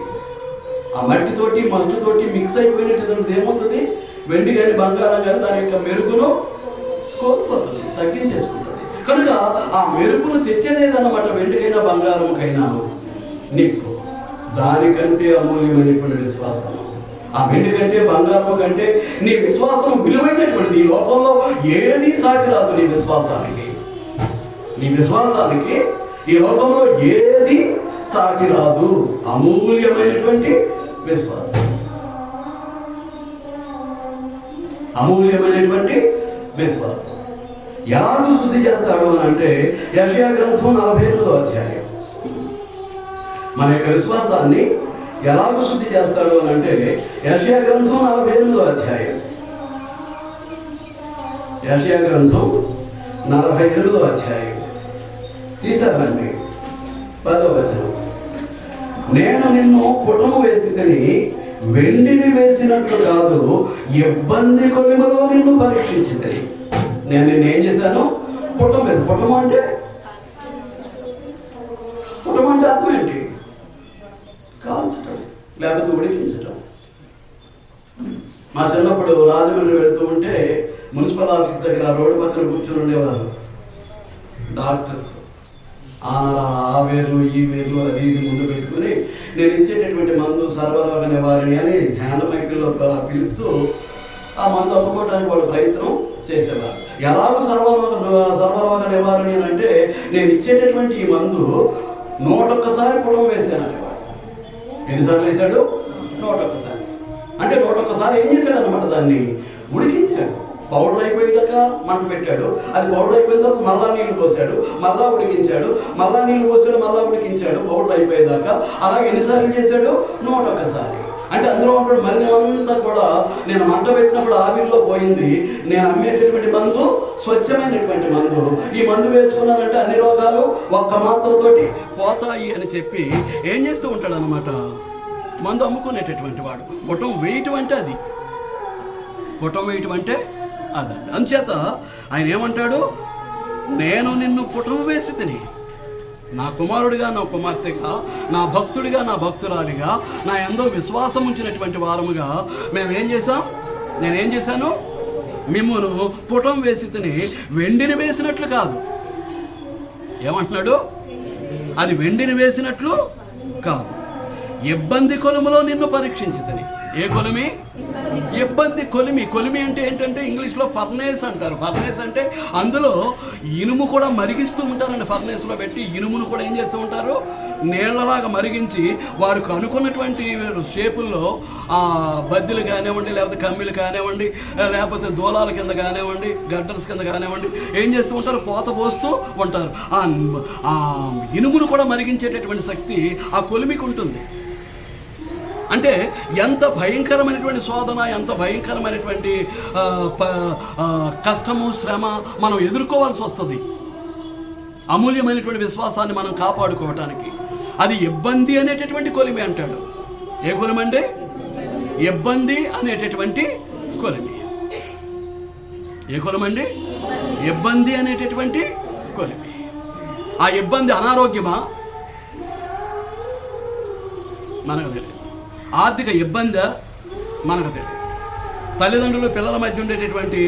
ఆ మట్టితోటి మస్టుతోటి మిక్స్ అయిపోయినట్టు ఏమవుతుంది? వెండి కానీ బంగారం కానీ దాని యొక్క మెరుగును కోల్పోతుంది, తగ్గించేసుకుంటుంది. కనుక ఆ మెరుగును తెచ్చేదేదన్నమాట. వెండికైనా బంగారంకైనా నిప్పు. దానికంటే అమూల్యమైనటువంటి విశ్వాసం. ఆ వెండి కంటే బంగారం కంటే నీ విశ్వాసం విలువైనటువంటి ఈ లోకంలో ఏది సాటి రాదు. నీ విశ్వాసానికి ఈ లోకంలో ఏది సాటి రాదు. అమూల్యమైనటువంటి విశ్వాసం, అమూల్యమైనటువంటి విశ్వాసం. ఎలాగూ శుద్ధి చేస్తాడు అని అంటే యెషయా గ్రంథం 48వ అధ్యాయం. మన యొక్క విశ్వాసాన్ని ఎలాగూ శుద్ధి చేస్తాడు అని అంటే యెషయా గ్రంథం 48వ అధ్యాయం. యెషయా గ్రంథం 48వ అధ్యాయం తీసారండి. 10వ వచనం. నేను నిన్ను పుటము వేసి తిని వెండిని వేసినట్లు కాదు, ఇబ్బంది కొలిమలో నిన్ను పరీక్షించి. నేను నిన్ను ఏం చేశాను? పుటం వేసి. పుటం అంటే అర్థం ఏంటి? కాల్చటం లేకపోతే ఉడికించటం. మా చిన్నప్పుడు రాజమండ్రి వెళుతూ ఉంటే మున్సిపల్ ఆఫీస్ దగ్గర రోడ్డు పక్కన కూర్చొని ఉండేవారు డాక్టర్స్. ఆ వేర్లు ఈ వేర్లు అది ఇది ముందు పెట్టుకుని నేను ఇచ్చేటటువంటి మందు సర్వరోగ నివారణ అని హ్యాండ్ మైకిల్లో పిలుస్తూ ఆ మందు అమ్ముకోవడానికి వాళ్ళు ప్రయత్నం చేసేవారు. ఎలాగో సర్వరోగ నివారణ అంటే నేను ఇచ్చేటటువంటి ఈ మందు 101 పుటం వేసాను అనేవాడు. ఎన్నిసార్లు వేశాడు? 101. అంటే 101 ఏం చేశాడు అనమాట? దాన్ని ఉడికించాడు. పౌడర్ అయిపోయాక మంట పెట్టాడు. అది పౌడర్ అయిపోయిన తర్వాత మళ్ళా నీళ్లు పోసాడు, మళ్ళా ఉడికించాడు, మళ్ళా నీళ్లు పోసాడు, మళ్ళా ఉడికించాడు పౌడర్ అయిపోయేదాకా. అలాగే ఎన్నిసార్లు చేశాడు? 101. అంటే అందులో ఉన్నప్పుడు మళ్ళీ అంతా కూడా నేను మంట పెట్టినప్పుడు ఆవిరిలో పోయింది. నేను అమ్మేటటువంటి మందు స్వచ్ఛమైనటువంటి మందు. ఈ మందు వేసుకున్నానంటే అన్ని రోగాలు ఒక్క మాత్రతోటి పోతాయి అని చెప్పి ఏం చేస్తూ ఉంటాడు అనమాట మందు అమ్ముకునేటటువంటి వాడు. పుటం వేయటం అంటే అది, పుటం వేయటం అంటే అదండి. అందుచేత ఆయన ఏమంటాడు? నేను నిన్ను పుటము వేసి తిని, నా కుమారుడిగా, నా కుమార్తెగా, నా భక్తుడిగా, నా భక్తురాలిగా, నా ఎంతో విశ్వాసం ఉంచినటువంటి వారముగా మేమేం చేశాం? నేనేం చేశాను? మిమ్మును పుటం వేసి తిని, వెండిని వేసినట్లు కాదు. ఏమంటున్నాడు? అది వెండిని వేసినట్లు కాదు, ఇబ్బంది కొలుములో నిన్ను పరీక్షించి తిని. ఏ కొలిమి? ఇబ్బంది కొలిమి. కొలిమి అంటే ఏంటంటే ఇంగ్లీష్లో ఫర్నేస్ అంటారు. ఫర్నేస్ అంటే అందులో ఇనుము కూడా మరిగిస్తూ ఉంటారండి. ఫర్నేస్లో పెట్టి ఇనుమును కూడా ఏం చేస్తూ ఉంటారు? నీళ్లలాగా మరిగించి వారికి అనుకున్నటువంటి షేపుల్లో బద్దెలు కానివ్వండి, లేకపోతే కమ్మిలు కానివ్వండి, లేకపోతే దూలాల కింద కానివ్వండి, గడ్డర్స్ కింద కానివ్వండి, ఏం చేస్తూ ఉంటారు? పోత పోస్తూ ఉంటారు. ఆ ఇనుమును కూడా మరిగించేటటువంటి శక్తి ఆ కొలిమికి ఉంటుంది. అంటే ఎంత భయంకరమైనటువంటి శోధన, ఎంత భయంకరమైనటువంటి కష్టము, శ్రమ మనం ఎదుర్కోవాల్సి వస్తుంది అమూల్యమైనటువంటి విశ్వాసాన్ని మనం కాపాడుకోవటానికి. అది ఇబ్బంది అనేటటువంటి కొలిమి అంటాడు. ఏ కొలిమి అంటే? ఇబ్బంది అనేటటువంటి కొలిమి. ఏ కొలిమండి? ఇబ్బంది అనేటటువంటి కొలిమి. ఆ ఇబ్బంది అనారోగ్యమా? మనకు తెలియదు. ఆర్థిక ఇబ్బంది మనకు తెలియదు. తల్లిదండ్రులు పిల్లల మధ్య ఉండేటటువంటి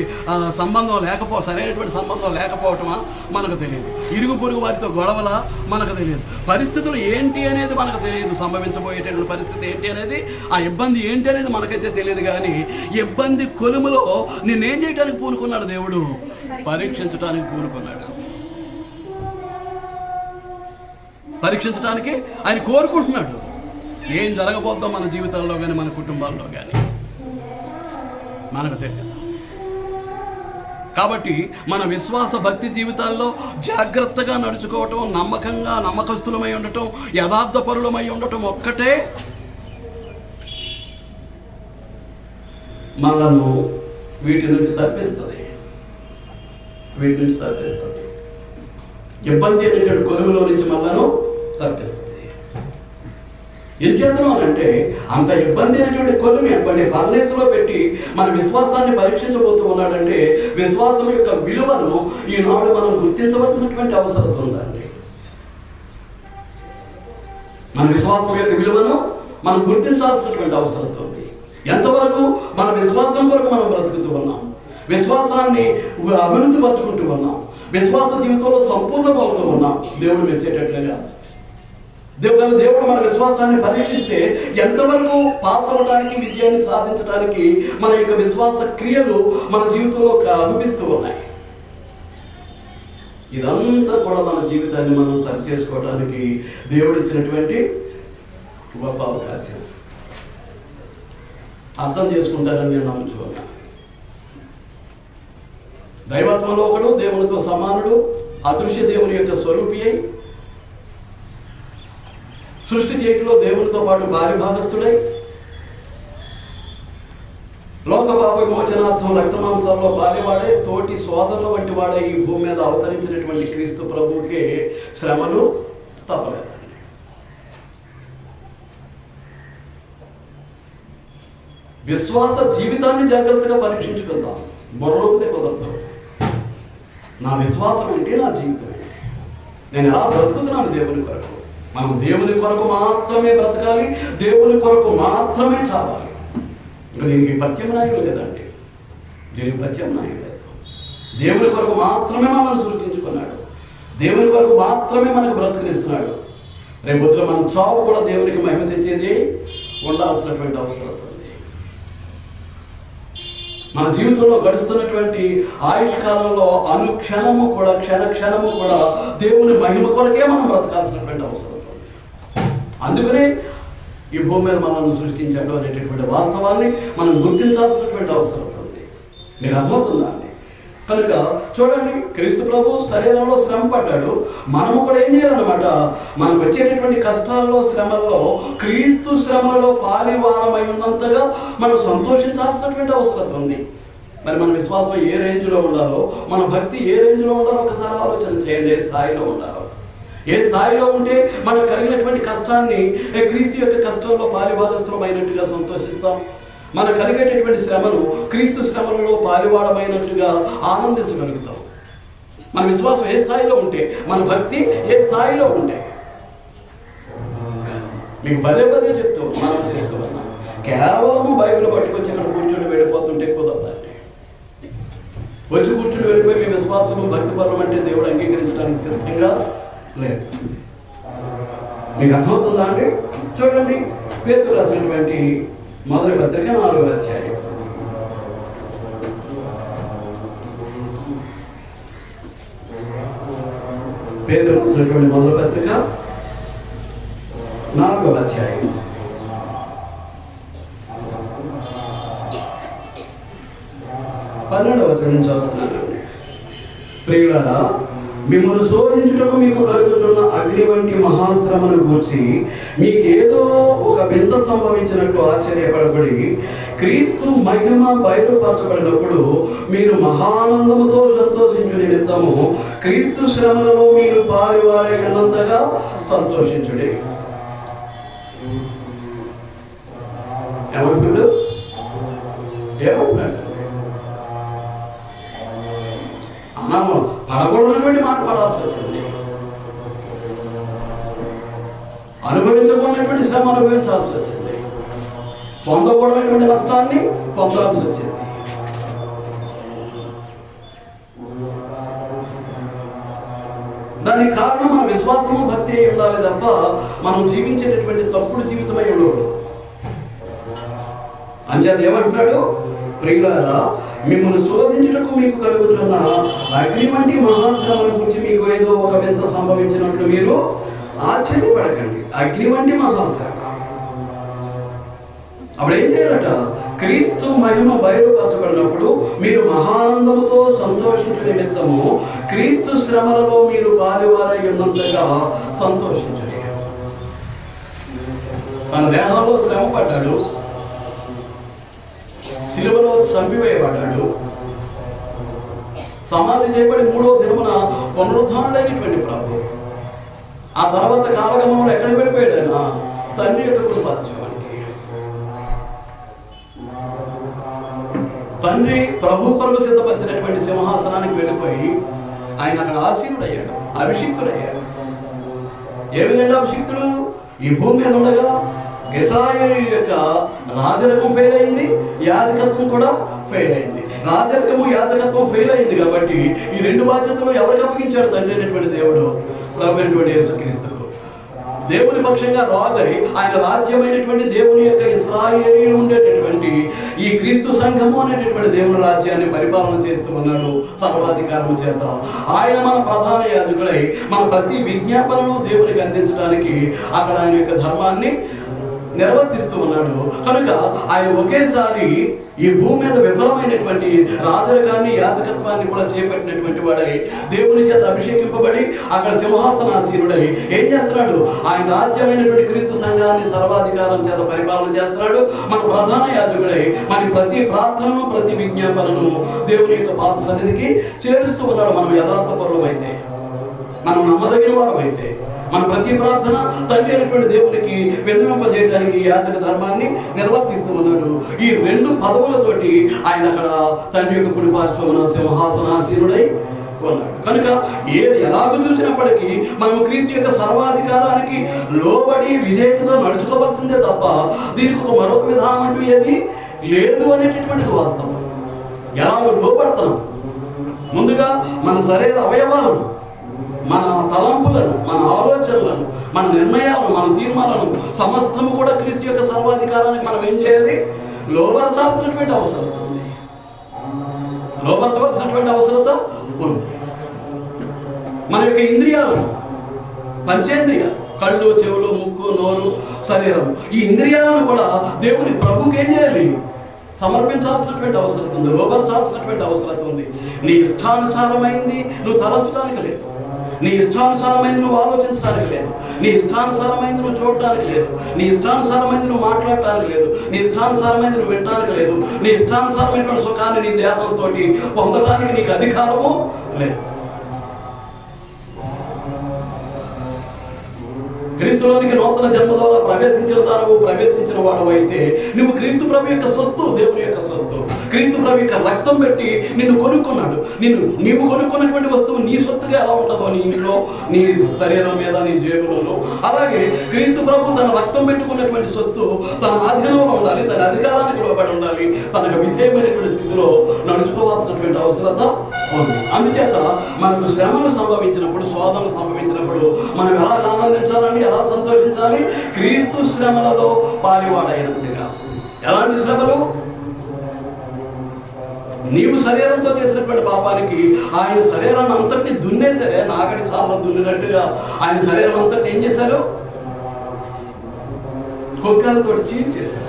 సరైనటువంటి సంబంధం లేకపోవటమా మనకు తెలియదు. ఇరుగు పొరుగు వారితో గొడవల మనకు తెలియదు. పరిస్థితులు ఏంటి అనేది మనకు తెలియదు. సంభవించబోయేటటువంటి పరిస్థితి ఏంటి అనేది, ఆ ఇబ్బంది ఏంటి అనేది మనకైతే తెలియదు. కానీ ఇబ్బంది కొలుములో నిన్నేం చేయడానికి పూనుకున్నాడు దేవుడు? పరీక్షించడానికి పూనుకున్నాడు. పరీక్షించడానికి ఆయన కోరుకుంటున్నాడు. ఏం జరగబోద్దో మన జీవితాల్లో కానీ, మన కుటుంబాల్లో కానీ మనకు తెలియదు. కాబట్టి మన విశ్వాస భక్తి జీవితాల్లో జాగ్రత్తగా నడుచుకోవటం, నమ్మకంగా నమ్మకస్తులమై ఉండటం, యథార్థపరులమై ఉండటం ఒక్కటే మనను వీటి నుంచి తప్పిస్తుంది. ఇబ్బంది అనేటువంటి కొలువులో నుంచి మనను తప్పిస్తుంది. ఏం చేద్దాం అంటే అంత ఇబ్బంది అనేటువంటి కొలిమి అటువంటి ఫర్నేస్లో పెట్టి మన విశ్వాసాన్ని పరీక్షించబోతూ ఉన్నాడంటే విశ్వాసం యొక్క విలువను ఈనాడు మనం గుర్తించవలసినటువంటి అవసరం ఉందండి. మన విశ్వాసం యొక్క విలువను మనం గుర్తించాల్సినటువంటి అవసరం ఉంది. ఎంతవరకు మన విశ్వాసం కొరకు మనం బ్రతుకుతూ ఉన్నాం, విశ్వాసాన్ని అభివృద్ధి పరుచుకుంటూ ఉన్నాం, విశ్వాస జీవితంలో సంపూర్ణమవుతూ ఉన్నాం దేవుడు మెచ్చేటట్లుగా. దేవుడు మన విశ్వాసాన్ని పరీక్షిస్తే ఎంతవరకు పాస్ అవ్వడానికి, విజయాన్ని సాధించడానికి మన యొక్క విశ్వాస క్రియలు మన జీవితంలో అనిపిస్తూ ఉన్నాయి. ఇదంతా కూడా మన జీవితాన్ని మనం సరి చేసుకోవడానికి దేవుడు ఇచ్చినటువంటి గొప్ప అవకాశం. అర్థం చేసుకుంటారని నేను నమ్ముచుకున్నా. దైవత్వంలో ఒకడు, దేవునితో సమానుడు, అదృశ్య దేవుని యొక్క స్వరూపి అయి సృష్టి చేయటంలో దేవునితో పాటు పారిభాగస్తుడై లోక పాప విమోచనార్థం రక్తమాంసాల్లో పాలివాడే, తోటి సోదరుల వంటి వాడే ఈ భూమి మీద అవతరించినటువంటి క్రీస్తు ప్రభువుకే శ్రమలు తప్పలేదండి. విశ్వాస జీవితాన్ని జాగ్రత్తగా పరీక్షించుకుందాం. బుర్రలోకితే కుదరదు. నా విశ్వాసం ఏంటి? నా జీవితం ఏంటి? నేను ఎలా బ్రతుకుతున్నాను దేవుని కొరకు? మనం దేవుని కొరకు మాత్రమే బ్రతకాలి, దేవుని కొరకు మాత్రమే చావాలి. ఇంకా దీనికి ప్రత్యామ్నాయం లేదండి. దీనికి ప్రత్యామ్నాయం లేదు. దేవుని కొరకు మాత్రమే మనల్ని సృష్టించుకున్నాడు, దేవుని కొరకు మాత్రమే మనకు బ్రతుకునిస్తున్నాడు. రేపొద్దున మన చావు కూడా దేవునికి మహిమ తెచ్చేది ఉండాల్సినటువంటి అవసరం ఉంది. మన జీవితంలో గడుస్తున్నటువంటి ఆయుష్ కాలంలో అనుక్షణము కూడా, క్షణము కూడా దేవుని మహిమ కొరకే మనం బ్రతకాల్సినటువంటి అవసరం ఉంది. అందుకనే ఈ భూమి మీద మనల్ని సృష్టించాడు అనేటటువంటి వాస్తవాన్ని మనం గుర్తించాల్సినటువంటి అవసరం ఉంది. మీకు అర్థమవుతుందా అండి? కనుక చూడండి, క్రీస్తు ప్రభు శరీరంలో శ్రమ పడ్డాడు. మనము కూడా ఏం చేయాలన్నమాట? మనకు వచ్చేటటువంటి కష్టాల్లో, శ్రమల్లో క్రీస్తు శ్రమలలో పాలివారమై ఉన్నంతగా మనం సంతోషించాల్సినటువంటి అవసరం ఉంది. మరి మన విశ్వాసం ఏ రేంజ్లో ఉండాలో, మన భక్తి ఏ రేంజ్లో ఉండాలో ఒకసారి ఆలోచన చేయండి. ఏ స్థాయిలో ఉండాలో, ఏ స్థాయిలో ఉంటే మనకు కలిగినటువంటి కష్టాన్ని క్రీస్తు యొక్క కష్టంలో పాలిభాగస్తులమైనట్టుగా సంతోషిస్తాం. మనకు కలిగేటటువంటి శ్రమను క్రీస్తు శ్రమలలో పాలివాడమైనట్టుగా ఆనందించగలుగుతాం. మన విశ్వాసం ఏ స్థాయిలో ఉంటే, మన భక్తి ఏ స్థాయిలో ఉంటే. మీకు పదే పదే చెప్తూ మనం చేస్తూ ఉన్నాం, కేవలము బైబిల్ పట్టుకొచ్చి ఇక్కడ కూర్చొని వెళ్ళిపోతుంటే కుదరదండి. వచ్చి కూర్చుని వెళ్ళిపోయి మీ విశ్వాసము భక్తి పర్వం అంటే దేవుడు అంగీకరించడానికి సిద్ధంగా లేదు. మీకు అర్థమవుతుందా అండి? చూడండి, పేతురు రాసినటువంటి మొదటి పత్రిక 4వ అధ్యాయం. పేతురు రాసినటువంటి మొదటి పత్రిక 4వ అధ్యాయం 12వ వచనం చదువుతున్నానండి. ప్రియులారా, మిమ్మల్ని శోధించుటకు మీకు కలుగుతున్న అగ్ని వంటి మహాశ్రమను గూర్చి మీకేదో ఒక వింత సంభవించినట్లు ఆశ్చర్యపడబడి, క్రీస్తు మహిమ బయలుపరచబడినప్పుడు మీరు మహానందముతో సంతోషించు నిమిత్తము క్రీస్తు శ్రమలలో మీరు పాలువారైనంతగా సంతోషించుడి. ఏమంటున్నాడు? ఏమంటున్నాడు? పడకూడనటువంటి మాట పడాల్సి వచ్చింది, అనుభవించకూడనటువంటి శ్రమ అనుభవించాల్సి వచ్చింది, పొందకూడనటువంటి నష్టాన్ని పొందాల్సి వచ్చింది. దానికి కారణం మన విశ్వాసము భక్తి అయి ఉండాలి తప్ప మనం జీవించేటటువంటి తప్పుడు జీవితమై ఉండకూడదు. అంచేత ఏమంటున్నాడు? ప్రియులారా, మిమ్మల్ని శోధించుటకు మీకు కలుగుతున్న అగ్ని వంటి మహాశ్రమల గురించి మీకు ఏదో ఒక వింత సంభవించినట్లు మీరు ఆశ్చర్యపడకండి. అగ్ని వంటి మహాశ్రమ. అప్పుడు ఏం చేయాలట? క్రీస్తు మహిమ బయలుపరచబడినప్పుడు మీరు మహానందముతో సంతోషించు నిమిత్తము క్రీస్తు శ్రమలలో మీరు పాలువారై ఉన్నంతగా సంతోషించు. తన దేహంలో శ్రమ పడ్డాడు, శిలువలో చంపివేయబడ్డాడు, సమాధి చేయబడి 3వ దినమున పునరుద్ధానుడైనటువంటి ప్రభు. ఆ తర్వాత కాలగమనంలో ఎక్కడ వెళ్ళిపోయాడు? ఆయన తండ్రి యొక్క కృపాశ్రమానికి. తండ్రి ప్రభు కొరకు సిద్ధపరిచినటువంటి సింహాసనానికి వెళ్ళిపోయి ఆయన అక్కడ ఆసీనుడయ్యాడు, అభిషిక్తుడయ్యాడు. ఏ విధంగా అభిషిక్తుడు? ఈ భూమి మీద ఉండగా ఇశ్రాయేలు యొక్క రాజరికం ఫెయిల్ అయింది, యాజకత్వం కూడా ఫెయిల్ అయింది. రాజరికము యాజకత్వం ఫెయిల్ అయింది కాబట్టి ఈ 2 బాధ్యతలు ఎవరికి అప్పగించాడు? తండ్రి అయినటువంటి దేవుడు, ప్రభు అయినటువంటి యేసుక్రీస్తుకు. దేవుని పక్షంగా రాజై ఆయన రాజ్యమైనటువంటి దేవుని యొక్క ఇశ్రాయేలీయులు ఉండేటటువంటి ఈ క్రీస్తు సంఘము అనేటటువంటి దేవుని రాజ్యాన్ని పరిపాలన చేస్తూ ఉన్నాడు సర్వాధికారము చేత. ఆయన మన ప్రధాన యాజకుడై మన ప్రతి విజ్ఞాపనను దేవునికి అందించడానికి అక్కడ ఆయన యొక్క ధర్మాన్ని నిర్వర్తిస్తూ ఉన్నాడు. కనుక ఆయన ఒకేసారి ఈ భూమి మీద విఫలమైనటువంటి రాజరికాన్ని, యాజకత్వాన్ని కూడా చేపట్టినటువంటి వాడై దేవుని చేత అభిషేకింపబడి అక్కడ సింహాసనాసీనుడై ఏం చేస్తున్నాడు? ఆయన రాజ్యమైనటువంటి క్రీస్తు సంఘాన్ని సర్వాధికారం చేత పరిపాలన చేస్తున్నాడు. మన ప్రధాన యాజకుడై మన ప్రతి ప్రార్థనను, ప్రతి విజ్ఞాపనను దేవుని యొక్క పాద సన్నిధికి చేరుస్తూ ఉన్నాడు. మనం యథార్థపరులమైతే, మనం నమ్మదగిన వారమైతే మన ప్రతి ప్రార్థన తండ్రి అయినటువంటి దేవునికి విన్నవింపజేయడానికి యాజక ధర్మాన్ని నిర్వర్తిస్తూ ఉన్నాడు. ఈ 2 పదవులతోటి ఆయన అక్కడ తండ్రి యొక్క కుడి పార్శ్వమున సింహాసనాసీనుడై ఉన్నాడు. కనుక ఏది ఎలాగో చూసినప్పటికీ మనము క్రీస్తు యొక్క సర్వాధికారానికి లోబడి విధేయతతో నడుచుకోవాల్సిందే తప్ప దీనికి మరొక విధానం అంటూ ఏది లేదు అనేటటువంటిది వాస్తవం. ఎలాగో లోబడతాం? ముందుగా మన శరీర అవయవాలను, మన తలంపులను, మన ఆలోచనలను, మన నిర్ణయాలను, మన తీర్మానాలను సమస్తము కూడా క్రీస్తు యొక్క సర్వాధికారానికి మనం ఏం చేయాలి? లోబరచాల్సినటువంటి అవసరత ఉంది. లోబరచవలసినటువంటి అవసరత ఉంది. మన యొక్క ఇంద్రియాలను, పంచేంద్రియాలు, కళ్ళు, చెవులు, ముక్కు, నోరు, శరీరం, ఈ ఇంద్రియాలను కూడా దేవుని ప్రభువుకి ఏం చేయాలి? సమర్పించాల్సినటువంటి అవసరం ఉంది, లోబరచాల్సినటువంటి అవసరం ఉంది. నీ ఇష్టానుసారమైంది నువ్వు తలంచడానికి లేదు, నీ ఇష్టానుసారమైంది నువ్వు ఆలోచించడానికి లేదు, నీ ఇష్టానుసారమైంది నువ్వు చూడటానికి లేదు, నీ ఇష్టానుసారమైంది నువ్వు మాట్లాడటానికి లేదు, నీ ఇష్టానుసారమైంది నువ్వు వినటానికి లేదు, నీ ఇష్టానుసారమైనటువంటి సుఖాన్ని నీ దేహంతో పొందడానికి నీకు అధికారము లేదు. క్రీస్తులోనికి నూతన జన్మ ద్వారా ప్రవేశించిన వాడవు అయితే నువ్వు క్రీస్తు ప్రభు యొక్క సొత్తు, దేవుని యొక్క సొత్తు. క్రీస్తు ప్రభు యొక్క రక్తం పెట్టి నిన్ను కొనుక్కున్నాడు. నీవు కొనుక్కున్నటువంటి వస్తువు నీ సొత్తుగా ఎలా ఉంటుందో నీ ఇంట్లో, నీ శరీరం మీద, నీ జేబులోనూ, అలాగే క్రీస్తు ప్రభు తన రక్తం పెట్టుకున్నటువంటి సొత్తు తన ఆధీనంలో ఉండాలి, తన అధికారానికి లోబడి ఉండాలి, తనకు విధేయమైనటువంటి స్థితిలో నడుచుకోవాల్సినటువంటి అవసరత ఉంది. అందుచేత మనకు శ్రమలు సంభవించినప్పుడు, శోధనలు సంభవించినప్పుడు మనం ఎలా ఆనందించాలని, ఎలా సంతోషించాలి? క్రీస్తు శ్రమలలో పాలివాడైనంతగా. ఎలాంటి శ్రమలు? నీవు శరీరంతో చేసినటువంటి పాపానికి ఆయన శరీరాన్ని అంతటిని దున్నేసరే, నాగటి చాలా దున్నినట్టుగా ఆయన శరీరం అంతటిని ఏం చేశారు? కొక్కాలతో చీల్ చేశారు.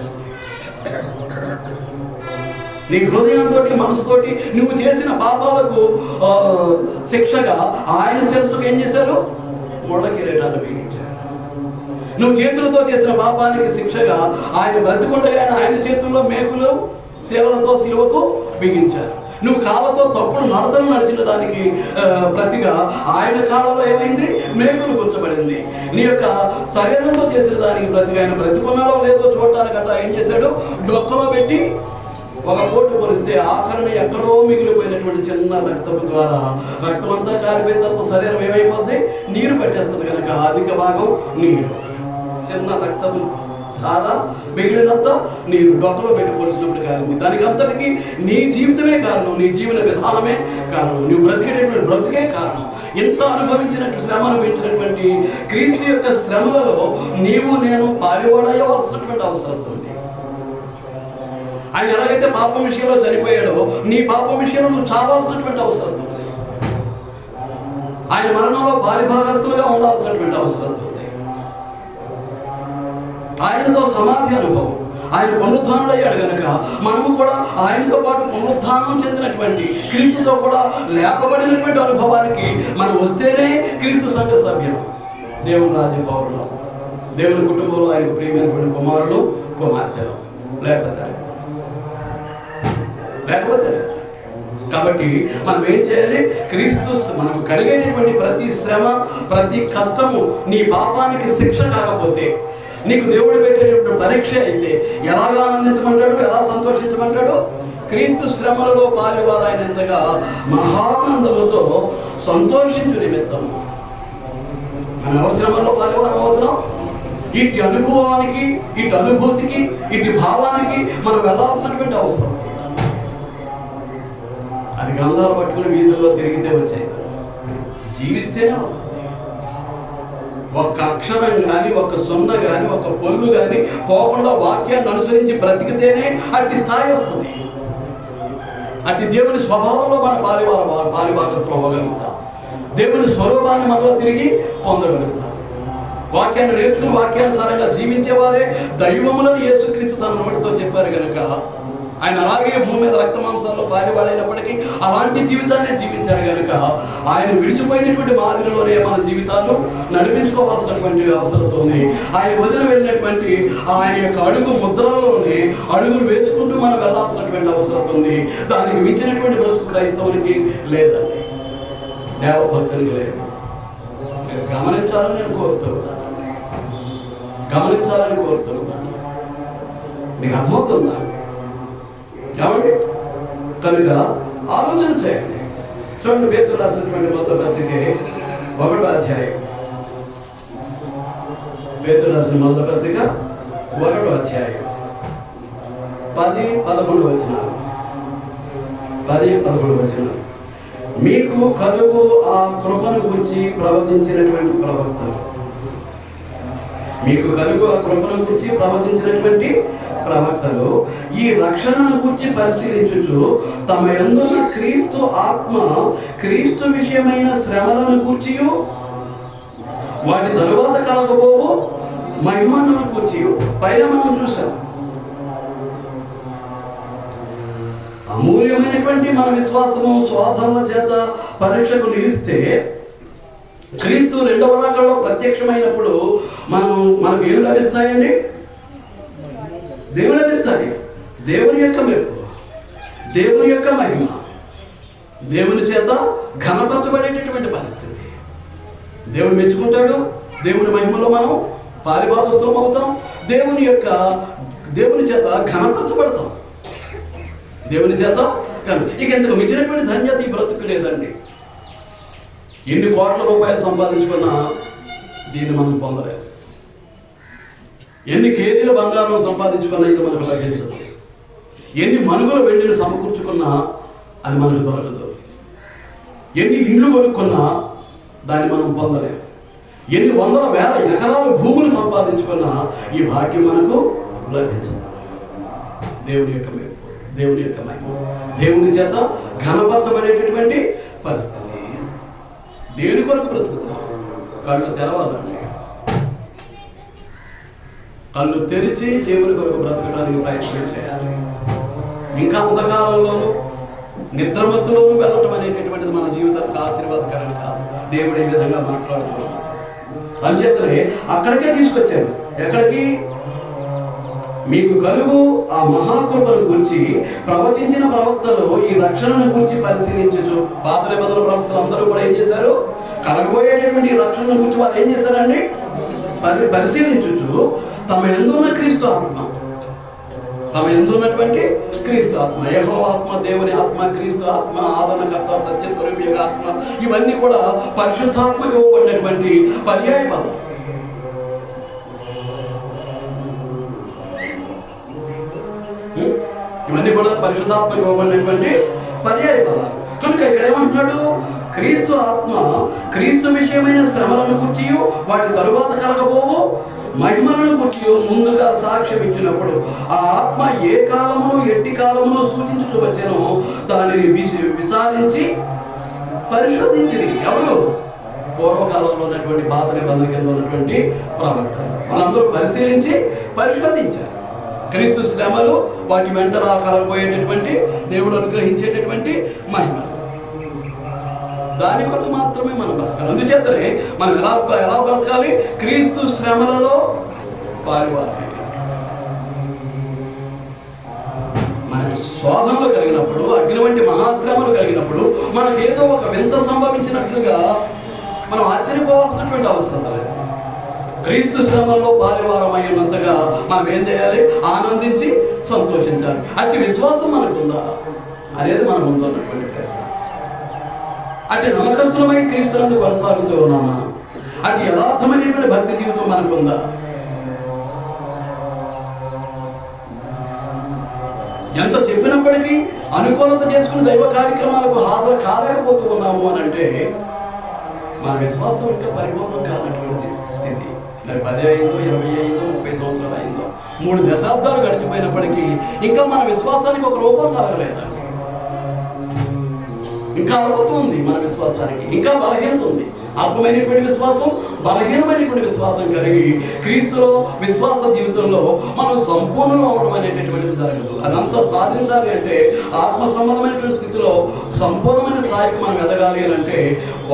నీ హృదయంతో, మనసుతోటి నువ్వు చేసిన పాపాలకు శిక్షగా ఆయన శిరస్సుకు ఏం చేశారు? ముళ్ళ కిరీటాన్ని బిగించారు. నువ్వు చేతులతో చేసిన పాపానికి శిక్షగా ఆయన బ్రతికుండగా ఆయన చేతుల్లో మేకులు సేవలతో సిలువకు బిగించారు. నువ్వు కాళ్ళతో తప్పుడు నడతలు నడిచిన దానికి ప్రతిగా ఆయన కాళ్ళలో ఏమైంది? మేకులు కూర్చోబడింది. నీ యొక్క శరీరంతో చేసిన దానికి ప్రతిగా ఆయన బ్రతికున్నాడో లేదో చూడటానికంటే ఏం చేశాడు? డొక్కలో పెట్టి ఒక పోటు కొలిస్తే ఆఖరణ ఎక్కడో మిగిలిపోయినటువంటి చిన్న రక్తపు ద్వారా రక్తం అంతా కారిపోయిన తర్వాత శరీరం ఏమైపోద్ది? నీరు పెట్టేస్తుంది. కనుక అధిక భాగం నీరు, చిన్న రక్తపు చాలా మిగిలినంత నీరు డొక్కలో పెట్టి కొలిసినప్పుడు కారణం. దానికి అంతటికి నీ జీవితమే కారణం, నీ జీవన విధానమే కారణం, నువ్వు బ్రతికేటటువంటి బ్రతికే కారణం. ఎంత అనుభవించినట్టు శ్రమ అనుభవించినటువంటి క్రీస్తు యొక్క శ్రమలలో నీవు నేను పాలివాడయ్యవలసినటువంటి అవసరం ఉంది. ఆయన ఎలాగైతే పాపం విషయంలో చనిపోయాడో, నీ పాపం విషయంలో నువ్వు చావాల్సినటువంటి అవసరం ఉంది. ఆయన మరణంలో పాలిభాగస్తులుగా ఉండాల్సినటువంటి అవసరం ఉంది. ఆయనతో సమాధి అనుభవం, ఆయన పునరుద్ధానుడయ్యాడు కనుక మనము కూడా ఆయనతో పాటు పునరుద్ధానం చెందినటువంటి, క్రీస్తుతో కూడా లేపబడినటువంటి అనుభవానికి మనం వస్తేనే క్రీస్తు సంఘ సభ్యులు, దేవుని రాజ్య పౌరులు, దేవుని కుటుంబంలో ఆయనకు ప్రియమైనటువంటి కుమారులు, కుమార్తెలు. లేకపోతే కాబట్టి మనం ఏం చేయాలి? క్రీస్తు మనకు కలిగేటటువంటి ప్రతి శ్రమ, ప్రతి కష్టము నీ పాపానికి శిక్ష కాకపోతే, నీకు దేవుడు పెట్టేటప్పుడు పరీక్ష అయితే ఎలాగా ఆనందించమంటాడు, ఎలా సంతోషించమంటాడు? క్రీస్తు శ్రమలలో పాలివారైనంతగా మహానందముతో సంతోషించు నిమిత్తం. మనం ఎవరి శ్రమల్లో పాలివారం అవుతున్నాం? ఇటు అనుభవానికి, ఇటు అనుభూతికి, ఇటు భావానికి మనం వెళ్ళాల్సినటువంటి అవసరం. అది గ్రంథాలు పట్టుకుని వీధుల్లో తిరిగితే వచ్చాయి, జీవిస్తేనే వస్తుంది. ఒక్క అక్షరం కానీ, ఒక్క సున్న కానీ, ఒక్క పొల్లు కానీ పోకుండా వాక్యాన్ని అనుసరించి బ్రతికితేనే అట్టి స్థాయి వస్తుంది. అట్టి దేవుని స్వభావంలో మన పాలిభాగస్థం అవ్వగలుగుతాం. దేవుని స్వరూపాన్ని మనలో తిరిగి పొందగలుగుతాం. వాక్యాన్ని నేర్చుకుని వాక్యానుసారంగా జీవించేవారే దైవములను యేసుక్రీస్తు తన నోటితో చెప్పారు కనుక ఆయన అలాగే భూమి మీద రక్త మాంసాల్లో పారివాడైనప్పటికీ అలాంటి జీవితాన్ని జీవించారు కనుక ఆయన విడిచిపోయినటువంటి మాదిరిలోనే మన జీవితాలు నడిపించుకోవాల్సినటువంటి అవసరం ఉంది. ఆయన వదిలి వెళ్ళినటువంటి ఆయన యొక్క అడుగు ముద్రల్లోనే అడుగులు వేసుకుంటూ మనం వెళ్ళాల్సినటువంటి అవసరం ఉంది. దానికి మించినటువంటి బ్రతుకు క్రైస్తవునికి లేదండి, దేవభక్తునికి లేదు. గమనించాలని నేను కోరుతున్నాను, గమనించాలని కోరుతున్నాను. మీకు అర్థమవుతుందా? కాబట్టి కనుక ఆలోచన చేయండి. చూడండి, పేతురు రాసినటువంటి మొదటి పత్రిక 1వ అధ్యాయం. పేతురు రాసిన మొదటి పత్రిక 1వ అధ్యాయం 10-11 వచనాలు. 10-11 వచనాలు. మీకు కలుగు ఆ కృపను గురించి ప్రవచించినటువంటి ప్రవక్తలు, మీకు కలుగు ఆ కృపను గురించి ప్రవచించినటువంటి ప్రవక్తలు ఈ రక్షణను గురించి పరిశీలించుచు తమ యందున్న క్రీస్తు ఆత్మ క్రీస్తు విషయమైన శ్రమలను గూర్చి వాటి తరువాత కలగబోవు మహిమను గూర్చి పైన మనం చూసాం. అమూల్యమైనటువంటి మన విశ్వాసము శోధనల చేత పరీక్షకు నిలిస్తే క్రీస్తు రెండవ రాకడలో ప్రత్యక్షమైనప్పుడు మనకు ఏం లభిస్తాయండి? దేవుడు లభిస్తాయి. దేవుని యొక్క మెప్పు, దేవుని యొక్క మహిమ, దేవుని చేత ఘనపరచబడేటటువంటి పరిస్థితి. దేవుడు మెచ్చుకుంటాడు. దేవుని మహిమలో మనం పాలిభాగస్థులం అవుతాం. దేవుని చేత ఘనపరచబడతాం. దేవుని చేత కానీ ఇక ఇంతకు మించినటువంటి ధన్యత ఈ బ్రతుకు లేదండి. ఎన్ని కోట్ల రూపాయలు సంపాదించుకున్నా దీన్ని మనం పొందలేము. ఎన్ని కేజీల బంగారం సంపాదించుకున్నా ఇది మనకు లభించదు. ఎన్ని మనుగుల వెండిని సమకూర్చుకున్నా అది మనకు దొరకదు. ఎన్ని ఇండ్లు కొనుక్కున్నా దాన్ని మనం పొందలేము. ఎన్ని వందల వేల ఎకరాల భూములు సంపాదించుకున్నా ఈ భాగ్యం మనకు లభించదు. దేవుని యొక్క మేలు, దేవుని యొక్క మహిమ, దేవుని చేత ఘనపరచబడేటటువంటి పరిస్థితి. దేవుని కొరకు బ్రతుకుతాం. కళ్ళు తెరవాలండి. కళ్ళు తెరిచి దేవుని కొరకు బ్రతకడానికి ప్రయత్నం చేయాలి. ఇంకా అంధకారంలోనూ నిద్రమత్తులోనూ వెళ్ళటం అనేటటువంటిది మన జీవితానికి ఆశీర్వాదకరం కాదు. దేవుడు ఈ విధంగా మాట్లాడుతున్నాడు. అంచేతనే అక్కడికే తీసుకొచ్చారు. ఎక్కడికి? మీకు కలుగు ఆ మహాకృపను గురించి ప్రవచించిన ప్రవక్తలు ఈ రక్షణను గురించి పరిశీలించచ్చు. పాత నిబంధన ప్రవక్తలు అందరూ కూడా ఏం చేశారు? కలగబోయేటటువంటి ఈ రక్షణను గురించి వాళ్ళు ఏం చేశారండి? పరిశీలించచ్చు. తమ యందున్న క్రీస్తు ఆత్మ, తమ యందున్నటువంటి క్రీస్తు ఆత్మ, యెహోవా ఆత్మ, దేవుని ఆత్మ, క్రీస్తు ఆత్మ, ఆదరణకర్త, సత్యస్వరూపి ఆత్మ, ఇవన్నీ కూడా పరిశుద్ధాత్మకు ఇవ్వబడినటువంటి పర్యాయ పదం. ఇవన్నీ కూడా పరిశుద్ధాత్మకు ఇవ్వబడినటువంటి పర్యాయ పదాలు. కనుక ఇక్కడ ఏమంటున్నాడు? క్రీస్తు ఆత్మ క్రీస్తు విషయమైన శ్రమలను గురించి, వాటి తరువాత కలగబోవు మహిమలను గురించి ముందుగా సాక్ష్యం ఇచ్చినప్పుడు ఆ ఆత్మ ఏ కాలమును ఎట్టి కాలమును సూచించుచూ వచ్చానో దానిని విచారించి పరిశోధించింది. ఎవరు? పూర్వకాలంలో ఉన్నటువంటి పాత నిబంధన కింద ఉన్నటువంటి ప్రవక్తలు వాళ్ళందరూ పరిశీలించి పరిశోధించారు. క్రీస్తు శ్రమలు, వాటి వెంట కలగబోయేటటువంటి దేవుడు అనుగ్రహించేటటువంటి మహిమలు, దాని కొరకు మాత్రమే మనం బ్రతకాలి. అందుచేతనే మనం ఎలా బ్రతకాలి? క్రీస్తు శ్రమలలో పాలువారాలి. మనకు శోధనలు కలిగినప్పుడు, అగ్ని వంటి మహాశ్రమలు కలిగినప్పుడు మనకేదో ఒక వింత సంభవించినట్లుగా మనం ఆశ్చర్యపోవాల్సినటువంటి అవసరం లేదు. క్రీస్తు శ్రమల్లో పాలువారం అయినంతగా మనం ఏం చేయాలి? ఆనందించి సంతోషించాలి. అట్టి విశ్వాసం మనకుందా అనేది మన ముందు ఉన్నటువంటి ప్రశ్న. అటు నమ్మకస్తులమై క్రీస్తునందు కొనసాగుతూ ఉన్నామా? అటు యథార్థమైనటువంటి భక్తి జీవితం మనకుందా? ఎంత చెప్పినప్పటికీ అనుకూలత చేసుకుని దైవ కార్యక్రమాలకు హాజరు కాలేకపోతూ ఉన్నాము అని అంటే మన విశ్వాసం ఇంకా పరిపూర్ణం కానటువంటి స్థితి. మరి 10 అయిందో, 20 అయిందో, 30 సంవత్సరాలు అయిందో, 3 దశాబ్దాలు గడిచిపోయినప్పటికీ ఇంకా మన విశ్వాసానికి ఒక రూపం కలగలేదండి. ఇంకా అల్పత్వం ఉంది మన విశ్వాసానికి, ఇంకా బలహీనత ఉంది. అల్పమైనటువంటి విశ్వాసం, బలహీనమైనటువంటి విశ్వాసం కలిగి క్రీస్తులో విశ్వాస జీవితంలో మనం సంపూర్ణం అవడం అనేటటువంటిది జరగదు. అదంతా సాధించాలి అంటే, ఆత్మ సంబంధమైనటువంటి స్థితిలో సంపూర్ణమైన స్థాయికి మనం ఎదగాలి అని అంటే,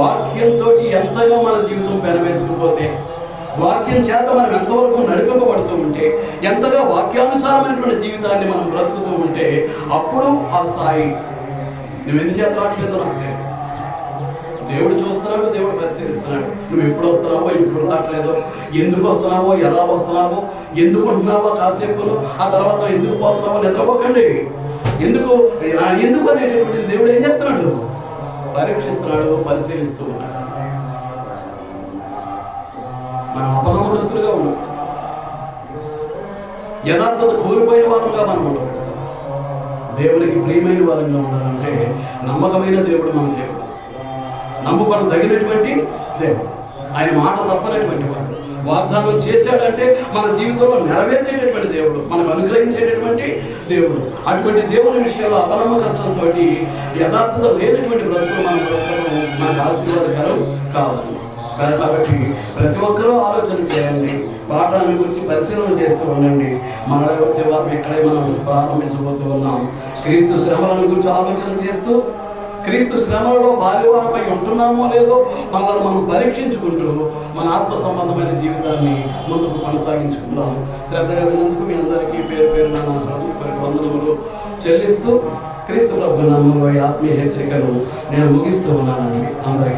వాక్యంతో ఎంతగా మన జీవితం పెనవేసుకుపోతే, వాక్యం చేత మనం ఎంతవరకు నడిపింపబడుతూ ఉంటే, ఎంతగా వాక్యానుసారమైనటువంటి జీవితాన్ని మనం బ్రతుకుతూ ఉంటే అప్పుడు ఆ స్థాయి. నువ్వు ఎందుకు చేత రావట్లేదో నాకు తెలియదు. దేవుడు చూస్తున్నాడు, దేవుడు పరిశీలిస్తున్నాడు. నువ్వు ఎప్పుడు వస్తున్నావో, ఎప్పుడు రావట్లేదో, ఎందుకు వస్తున్నావో, ఎలా వస్తున్నావో, ఎందుకు ఉంటున్నావో కాసేపు, ఆ తర్వాత ఎందుకు పోతున్నావో నిద్రపోకండి. ఎందుకు అనేటటువంటి దేవుడు ఏం చేస్తున్నాడు? పరీక్షిస్తున్నాడు, పరిశీలిస్తూ ఉన్నాడు. మనం అపనమ్మకస్తులుగా ఉన్నాం, యథార్థత కోల్పోయిన వారంగా మనం ఉండకూడదు. దేవునికి ప్రియమైన వారంగా ఉండాలంటే నమ్మకమైన దేవుడు మన దేవుడు, నమ్ముకొని తగినటువంటి దేవుడు, ఆయన మాట తప్పనటువంటి వాడు, వాగ్దానం చేశాడంటే మన జీవితంలో నెరవేర్చేటటువంటి దేవుడు, మనకు అనుగ్రహించేటటువంటి దేవుడు. అటువంటి దేవుని విషయంలో అపనమ్మకష్టంతో యథార్థత లేనటువంటి బ్రతుకులు మన బ్రతుకులు మనకు ఆశీర్వాదకరం కావాలి. కాబట్టి ప్రతి ఒక్కరూ ఆలోచన చేయండి, పాఠాల గురించి పరిశీలన చేస్తూ ఉండండి. మళ్ళీ వచ్చే వారం ఇక్కడే మనం ప్రారంభించబోతూ ఉన్నాం. క్రీస్తు శ్రమలను గురించి ఆలోచన చేస్తూ, క్రీస్తు శ్రమలలో బాల్యవారపై ఉంటున్నామో లేదో మనల్ని మనం పరీక్షించుకుంటూ మన ఆత్మ సంబంధమైన జీవితాన్ని ముందుకు కొనసాగించుకుందాం. శ్రద్ధగా విన్నందుకు మీ అందరికీ పేరు పేరున నా హృదయపూర్వక వందనములు చెల్లిస్తూ క్రీస్తు ప్రభు నామములో ఆత్మీయ హెచ్చరికను నేను ముగిస్తూ ఉన్నానండి. అందరికీ